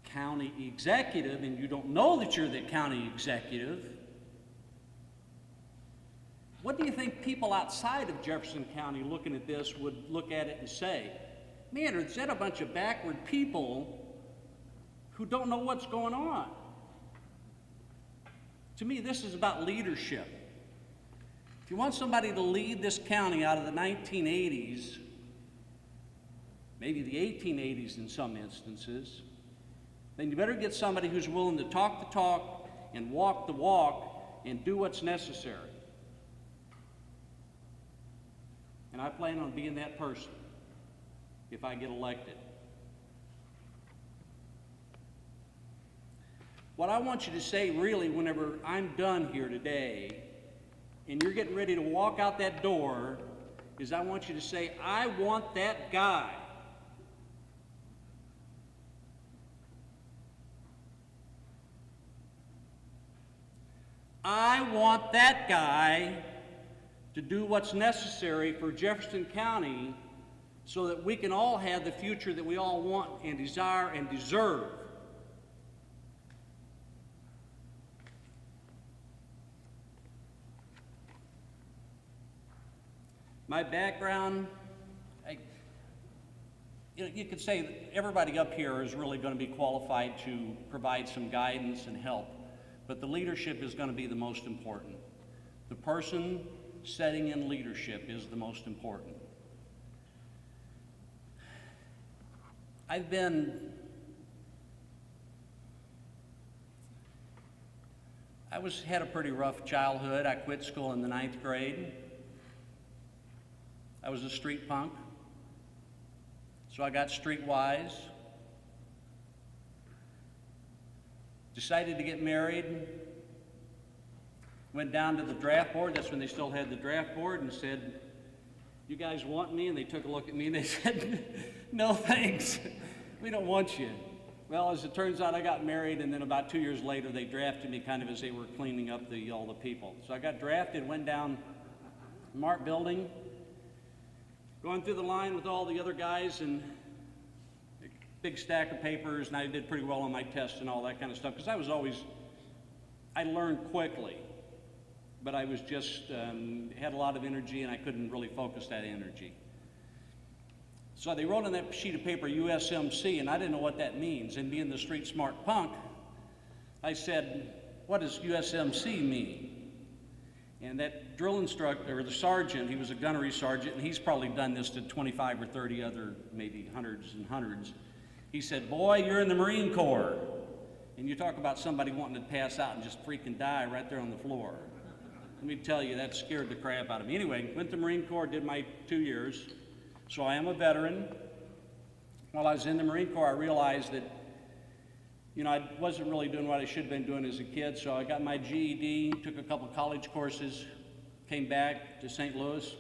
county executive and you don't know that you're the county executive, what do you think people outside of Jefferson County looking at this would look at it and say? Man, is that a bunch of backward people who don't know what's going on? To me, this is about leadership. If you want somebody to lead this county out of the 1980s, maybe the 1880s in some instances, then you better get somebody who's willing to talk the talk and walk the walk and do what's necessary. And I plan on being that person if I get elected. What I want you to say really whenever I'm done here today and you're getting ready to walk out that door is I want you to say, I want that guy. I want that guy to do what's necessary for Jefferson County so that we can all have the future that we all want and desire and deserve. My background, you could say that everybody up here is really going to be qualified to provide some guidance and help, but the leadership is going to be the most important. The person setting in leadership is the most important. I had a pretty rough childhood. I quit school in the 9th grade. I was a street punk, so I got streetwise. Decided to get married. Went down to the draft board. That's when they still had the draft board, and said, "You guys want me?" And they took a look at me and they said, "No, thanks. We don't want you." Well, as it turns out, I got married, and then about 2 years later, they drafted me kind of as they were cleaning up all the people. So I got drafted, went down Mart Building, going through the line with all the other guys, and a big stack of papers, and I did pretty well on my tests and all that kind of stuff, because I learned quickly. but I was just, had a lot of energy and I couldn't really focus that energy. So they wrote on that sheet of paper USMC, and I didn't know what that means. And being the street smart punk, I said, what does USMC mean? And that drill instructor, or the sergeant, he was a gunnery sergeant, and he's probably done this to 25 or 30 other, maybe hundreds and hundreds. He said, boy, you're in the Marine Corps. And you talk about somebody wanting to pass out and just freaking die right there on the floor. Let me tell you, that scared the crap out of me. Anyway, went to the Marine Corps, did my 2 years. So I am a veteran. While I was in the Marine Corps, I realized that, you know, I wasn't really doing what I should have been doing as a kid, so I got my GED, took a couple college courses, came back to St. Louis,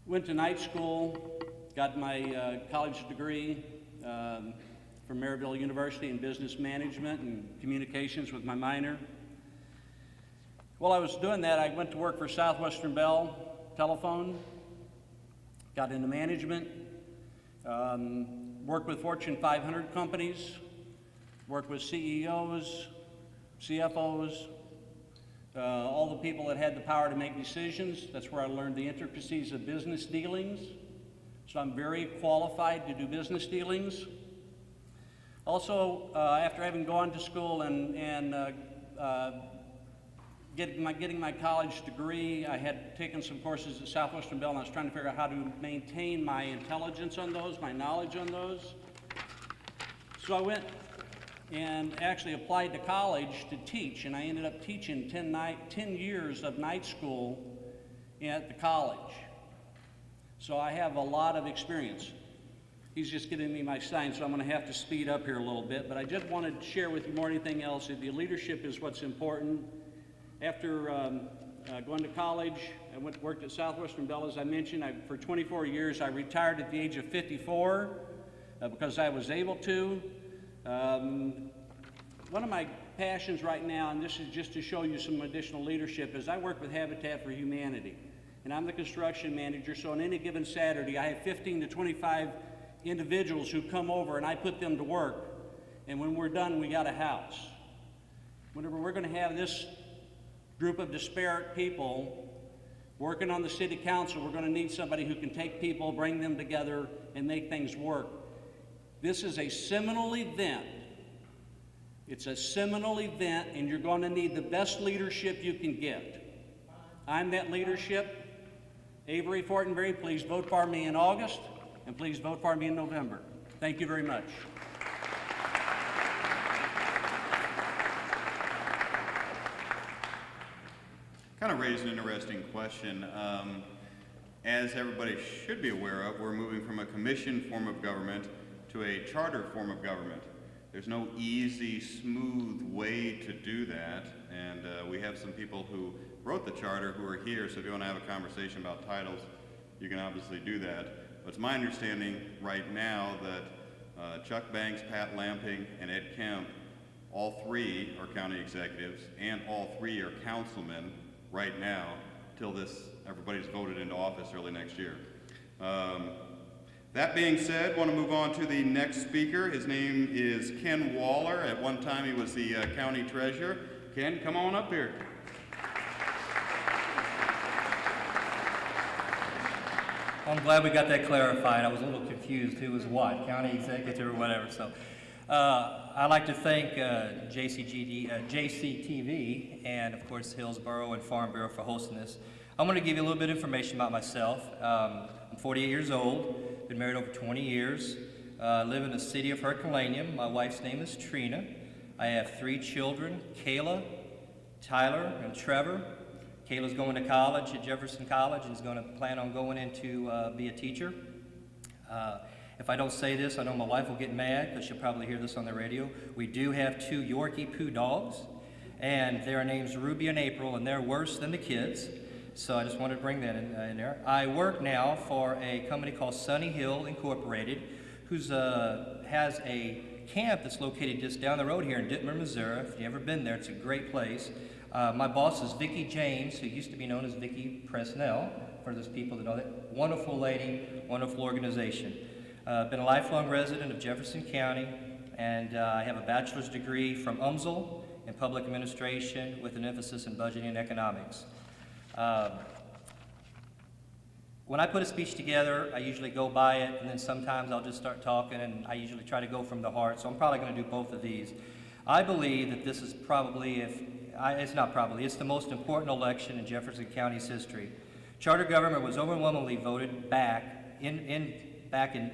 went to night school, got my college degree from Maryville University in business management and communications with my minor. While I was doing that, I went to work for Southwestern Bell Telephone, got into management, worked with Fortune 500 companies, worked with CEOs, CFOs, all the people that had the power to make decisions. That's where I learned the intricacies of business dealings. So I'm very qualified to do business dealings. Also, after having gone to school and getting my college degree, I had taken some courses at Southwestern Bell, and I was trying to figure out how to maintain my intelligence on those, my knowledge on those. So I went and actually applied to college to teach, and I ended up teaching 10 years of night school at the college. So I have a lot of experience. He's just giving me my sign, so I'm going to have to speed up here a little bit, but I just wanted to share with you more than anything else that the leadership is what's important. After going to college, I worked at Southwestern Bell, as I mentioned. For 24 years, I retired at the age of 54 because I was able to. One of my passions right now, and this is just to show you some additional leadership, is I work with Habitat for Humanity. And I'm the construction manager, so on any given Saturday, I have 15 to 25 individuals who come over and I put them to work. And when we're done, we got a house. Whenever we're going to have this group of disparate people working on the city council, we're going to need somebody who can take people, bring them together, and make things work. This is a seminal event. It's a seminal event, and you're going to need the best leadership you can get. I'm that leadership. Avery Fortenberry, please vote for me in August, and please vote for me in November. Thank you very much. Kind of raised an interesting question. As everybody should be aware of, we're moving from a commission form of government to a charter form of government. There's no easy, smooth way to do that, and we have some people who wrote the charter who are here, so if you want to have a conversation about titles, you can obviously do that. But it's my understanding right now that Chuck Banks, Pat Lamping, and Ed Kemp, all three are county executives, and all three are councilmen right now, till everybody's voted into office early next year. That being said, I want to move on to the next speaker. His name is Ken Waller. At one time, he was the county treasurer. Ken, come on up here. I'm glad we got that clarified. I was a little confused who was what, county executive or whatever. So I'd like to thank JCTV and, of course, Hillsborough and Farm Bureau for hosting this. I'm going to give you a little bit of information about myself. I'm 48 years old, been married over 20 years, live in the city of Herculaneum. My wife's name is Trina. I have 3 children, Kayla, Tyler, and Trevor. Kayla's going to college at Jefferson College and is going to plan on going in to be a teacher. If I don't say this, I know my wife will get mad because she'll probably hear this on the radio. We do have 2 Yorkie Poo dogs, and their names Ruby and April, and they're worse than the kids. So I just wanted to bring that in there. I work now for a company called Sunny Hill Incorporated, who's has a camp that's located just down the road here in Dittmer, Missouri. If you've ever been there, it's a great place. My boss is Vicki James, who used to be known as Vicki Presnell, for those people that know that. Wonderful lady, wonderful organization. Been a lifelong resident of Jefferson County, and I have a bachelor's degree from UMSL and public administration with an emphasis in budgeting and economics. When I put a speech together, I usually go by it, and then sometimes I'll just start talking, and I usually try to go from the heart, so I'm probably going to do both of these. I believe that this is probably, it's the most important election in Jefferson County's history. Charter government was overwhelmingly voted back in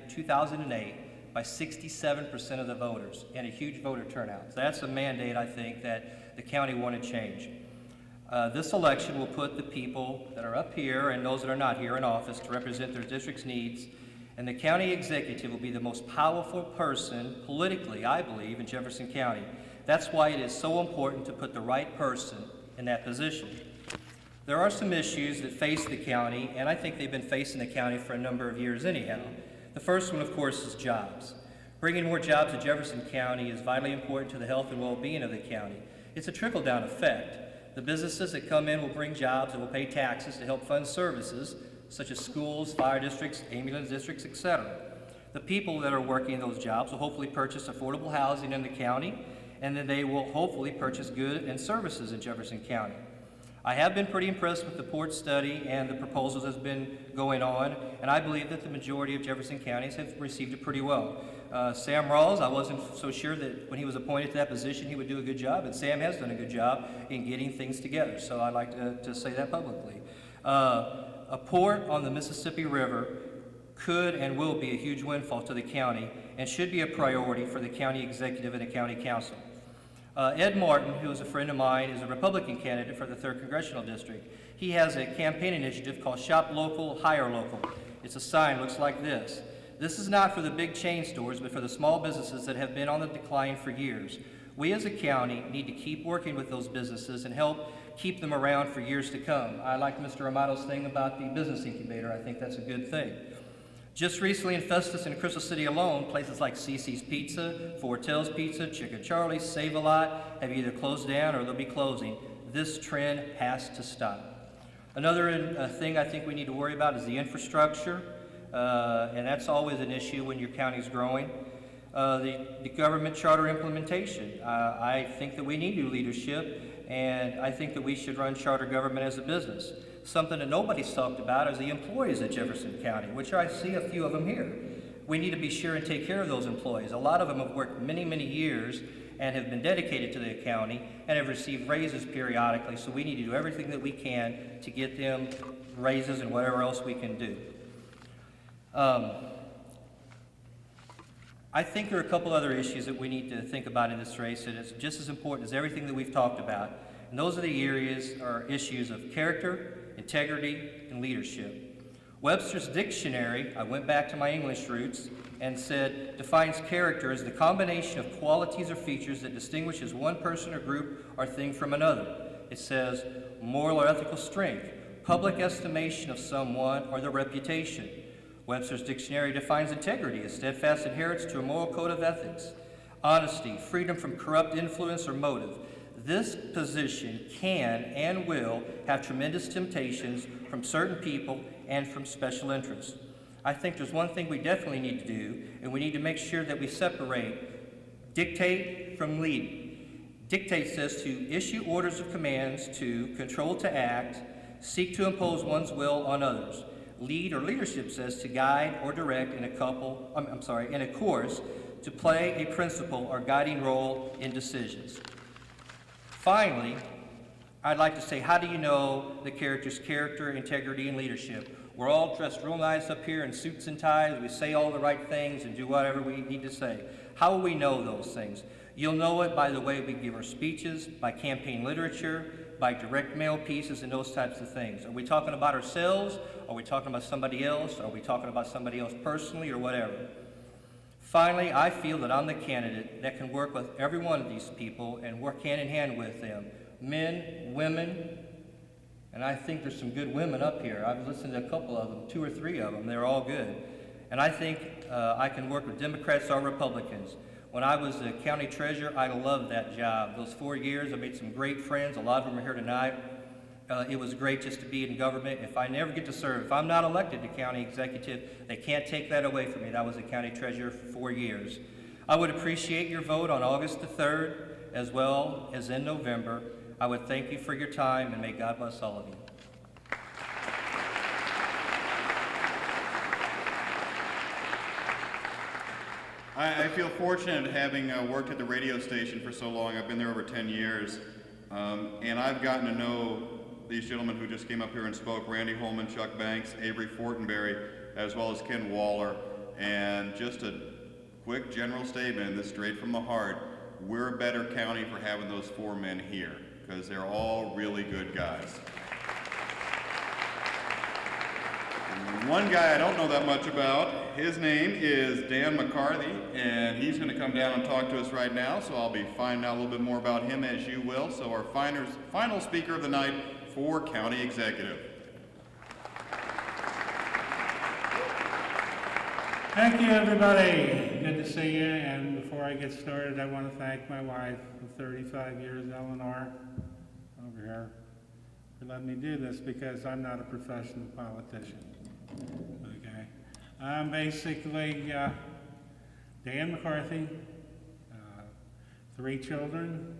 2008 by 67% of the voters, and a huge voter turnout. So that's a mandate, I think, that the county wanted change. This election will put the people that are up here and those that are not here in office to represent their district's needs, and the county executive will be the most powerful person politically, I believe, in Jefferson County. That's why it is so important to put the right person in that position. There are some issues that face the county, and I think they've been facing the county for a number of years anyhow. The first one, of course, is jobs. Bringing more jobs to Jefferson County is vitally important to the health and well-being of the county. It's a trickle-down effect. The businesses that come in will bring jobs and will pay taxes to help fund services such as schools, fire districts, ambulance districts, etc. The people that are working in those jobs will hopefully purchase affordable housing in the county, and then they will hopefully purchase goods and services in Jefferson County. I have been pretty impressed with the port study and the proposals that's been going on, and I believe that the majority of Jefferson counties have received it pretty well. Sam Rawls, I wasn't so sure that when he was appointed to that position he would do a good job, and Sam has done a good job in getting things together, so I'd like to say that publicly. A port on the Mississippi River could and will be a huge windfall to the county and should be a priority for the county executive and the county council. Ed Martin, who is a friend of mine, is a Republican candidate for the 3rd Congressional District. He has a campaign initiative called Shop Local, Hire Local. It's a sign, looks like this. This is not for the big chain stores, but for the small businesses that have been on the decline for years. We as a county need to keep working with those businesses and help keep them around for years to come. I like Mr. Amato's thing about the business incubator. I think that's a good thing. Just recently in Festus and Crystal City alone, places like CC's Pizza, Fortel's Pizza, Chicken Charlie's, Save-A-Lot have either closed down or they'll be closing. This trend has to stop. Another thing I think we need to worry about is the infrastructure, and that's always an issue when your county's growing. The government charter implementation. I think that we need new leadership, and I think that we should run charter government as a business. Something that nobody's talked about is the employees at Jefferson County, which I see a few of them here. We need to be sure and take care of those employees. A lot of them have worked many, many years and have been dedicated to the county and have received raises periodically, so we need to do everything that we can to get them raises and whatever else we can do. I think there are a couple other issues that we need to think about in this race that is just as important as everything that we've talked about. And those are the areas or issues of character, integrity, and leadership. Webster's dictionary, I went back to my English roots and said, defines character as the combination of qualities or features that distinguishes one person or group or thing from another. It says moral or ethical strength, public estimation of someone or their reputation. Webster's dictionary defines integrity as steadfast adherence to a moral code of ethics, honesty, freedom from corrupt influence or motive. This position can and will have tremendous temptations from certain people and from special interests. I think there's one thing we definitely need to do, and we need to make sure that we separate dictate from lead. Dictate says to issue orders of commands, to control to act, seek to impose one's will on others. Lead or leadership says to guide or direct in a course, to play a principal or guiding role in decisions. Finally, I'd like to say, how do you know the character's character, integrity, and leadership? We're all dressed real nice up here in suits and ties. We say all the right things and do whatever we need to say. How will we know those things? You'll know it by the way we give our speeches, by campaign literature, by direct mail pieces, and those types of things. Are we talking about ourselves? Are we talking about somebody else? Are we talking about somebody else personally or whatever? Finally, I feel that I'm the candidate that can work with every one of these people and work hand in hand with them. Men, women, and I think there's some good women up here. I've listened to a couple of them, 2 or 3 of them. They're all good. And I think I can work with Democrats or Republicans. When I was the county treasurer, I loved that job. Those 4 years, I made some great friends. A lot of them are here tonight. It was great just to be in government. If I never get to serve, if I'm not elected to county executive, they can't take that away from me. That was the county treasurer for 4 years. I would appreciate your vote on August the 3rd. as well as in November. I would thank you for your time, and may God bless all of you. I feel fortunate having worked at the radio station for so long. I've been there over 10 years. And I've gotten to know these gentlemen who just came up here and spoke, Randy Holman, Chuck Banks, Avery Fortenberry, as well as Ken Waller. And just a quick general statement, this straight from the heart, we're a better county for having those 4 men here, because they're all really good guys. One guy I don't know that much about, his name is Dan McCarthy, and he's going to come down and talk to us right now, so I'll be finding out a little bit more about him as you will. So our final speaker of the night for County Executive. Thank you, everybody. Good to see you. And before I get started, I want to thank my wife of 35 years, Eleanor, over here, for letting me do this, because I'm not a professional politician. Okay. I'm basically Dan McCarthy, 3 children,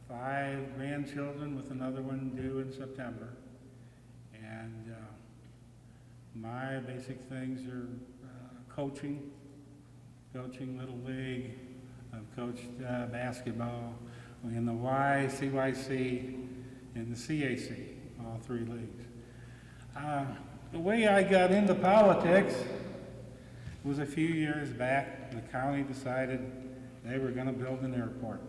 5 grandchildren with another one due in September. And my basic things are coaching Little League. I've coached basketball in the CYC, and the CAC, all 3 leagues. The way I got into politics was a few years back. The county decided they were going to build an airport.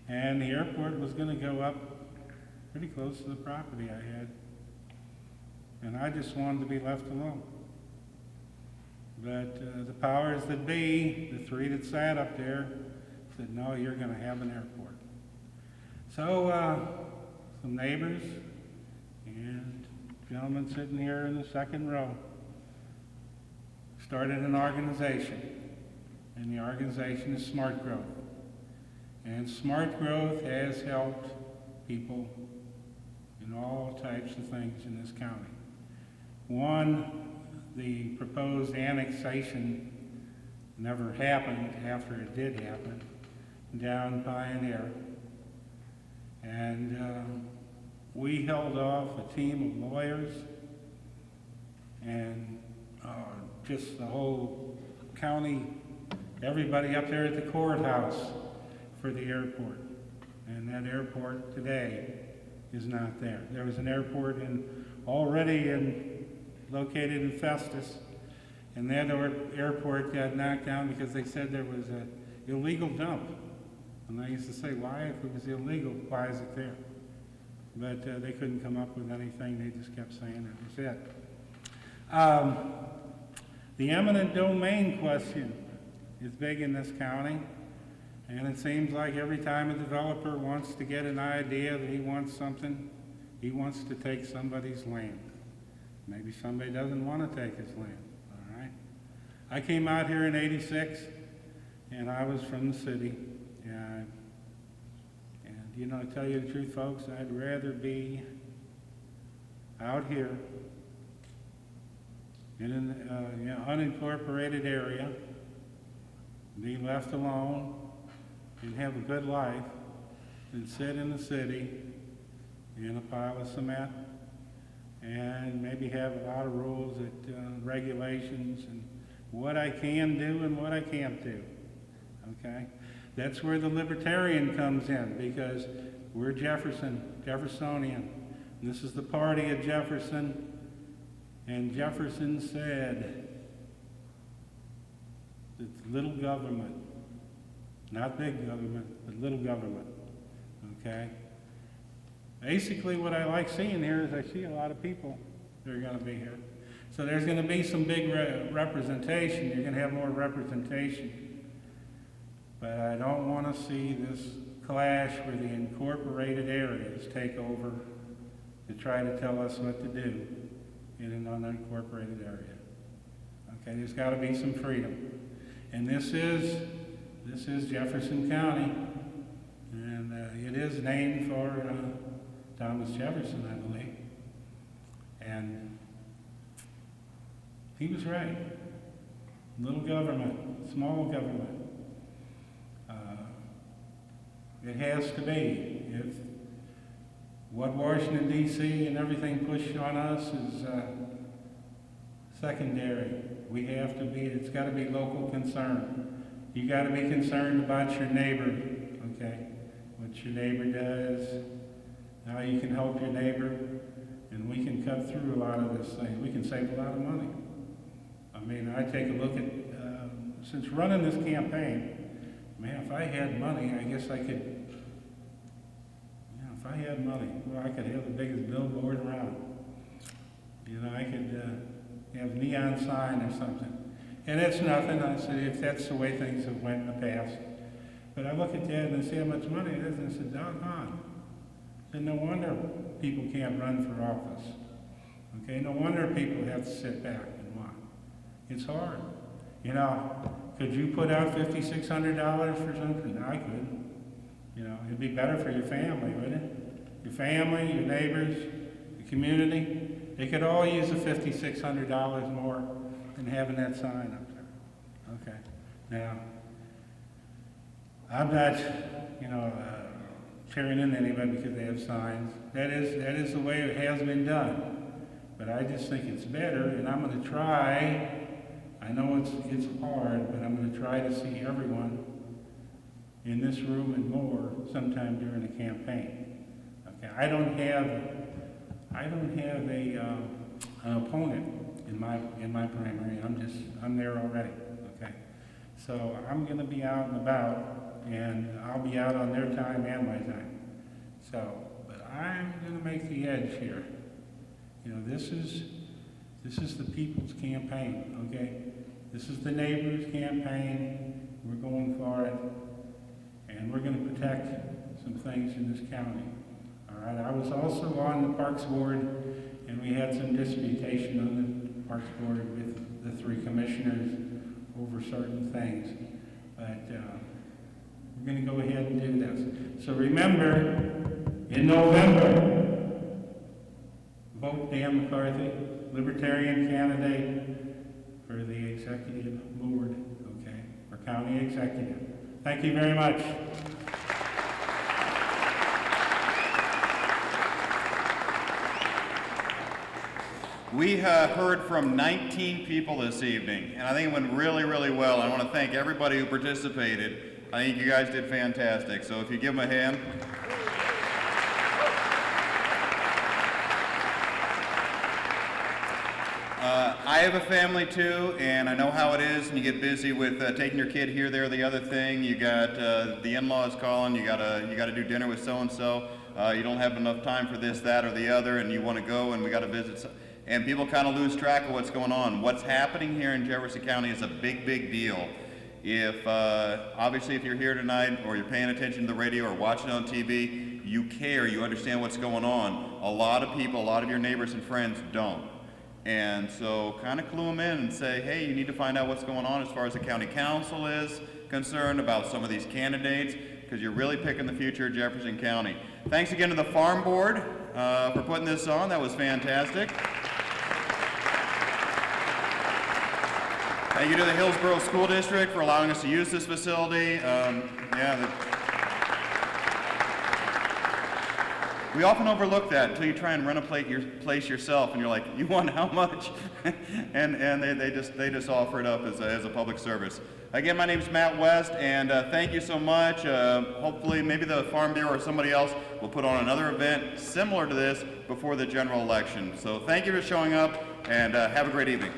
And the airport was going to go up pretty close to the property I had. And I just wanted to be left alone. But the powers that be, the 3 that sat up there, said, no, you're going to have an airport. So some neighbors and gentleman sitting here in the second row started an organization, and the organization is Smart Growth. And Smart Growth has helped people in all types of things in this county. One, the proposed annexation never happened after it did happen, down Pioneer. And we held off a team of lawyers and just the whole county, everybody up there at the courthouse for the airport. And that airport today is not there. There was an airport located in Festus, and that airport got knocked down because they said there was an illegal dump. And I used to say, why, if it was illegal, why is it there? But they couldn't come up with anything. They just kept saying it was it. The eminent domain question is big in this county, and it seems like every time a developer wants to get an idea that he wants something, he wants to take somebody's land. Maybe somebody doesn't want to take his land, all right? I came out here in '86, and I was from the city. You know, to tell you the truth, folks, I'd rather be out here in an unincorporated area, be left alone, and have a good life than sit in the city in a pile of cement and maybe have a lot of rules, regulations, and what I can do and what I can't do, okay? That's where the libertarian comes in, because we're Jeffersonian. And this is the party of Jefferson. And Jefferson said that little government, not big government, but little government, okay? Basically what I like seeing here is I see a lot of people that are going to be here. So there's going to be some big representation. You're going to have more representation. But I don't want to see this clash where the incorporated areas take over to try to tell us what to do in an unincorporated area. Okay, there's got to be some freedom. And this is Jefferson County, and it is named for Thomas Jefferson, I believe. And he was right. Little government, small government. It has to be. If what Washington DC and everything push on us is secondary, we have to be, it's gotta be local concern. You gotta be concerned about your neighbor, okay? What your neighbor does, how you can help your neighbor, and we can cut through a lot of this thing. We can save a lot of money. I mean, I take a look at, since running this campaign, man, if I had money, I guess I could, if I had money, well, I could have the biggest billboard around. You know, I could have neon sign or something. And it's nothing, I say, if that's the way things have went in the past. But I look at that and I see how much money it is, and I said, doggone. And no wonder people can't run for office. Okay, no wonder people have to sit back and watch. It's hard. You know, could you put out $5,600 for something? I could. You know, it'd be better for your family, wouldn't it? Your family, your neighbors, the community, they could all use the $5,600 more than having that sign up there. Okay. Now, I'm not, tearing in anybody because they have signs. That is the way it has been done. But I just think it's better, and I'm going to try. I know it's hard, but I'm going to try to see everyone in this room and more sometime during the campaign. Okay, I don't have an opponent in my primary. I'm there already. Okay, so I'm going to be out and about, and I'll be out on their time and my time. So, but I'm going to make the edge here. You know, this is the people's campaign. Okay, this is the neighbors' campaign. We're going for it, and we're going to protect some things in this county. All right. I was also on the Parks Board, and we had some disputation on the Parks Board with the 3 commissioners over certain things. But we're going to go ahead and do this. So remember, in November, vote Dan McCarthy, Libertarian candidate for the executive board, okay, for county executive. Thank you very much. We heard from 19 people this evening, and I think it went really, really well. I want to thank everybody who participated. I think you guys did fantastic, so if you give them a hand. I have a family too, and I know how it is, and you get busy with taking your kid here, there, the other thing. You got the in-laws calling. You gotta do dinner with so and so. You don't have enough time for this, that, or the other, and you want to go, and we got to visit. And people kind of lose track of what's going on. What's happening here in Jefferson County is a big, big deal. If obviously, if you're here tonight, or you're paying attention to the radio or watching on TV, you care. You understand what's going on. A lot of people, a lot of your neighbors and friends don't. And so kind of clue them in and say, hey, you need to find out what's going on as far as the county council is concerned about some of these candidates, because you're really picking the future of Jefferson County. Thanks again to the Farm Board for putting this on. That was fantastic. Thank you to the Hillsborough School District for allowing us to use this facility. We often overlook that until you try and renovate your place yourself, and you're like, you want how much? and they just offer it up as a public service. Again, my name is Matt West, and thank you so much. Hopefully, maybe the Farm Bureau or somebody else will put on another event similar to this before the general election. So thank you for showing up, and have a great evening.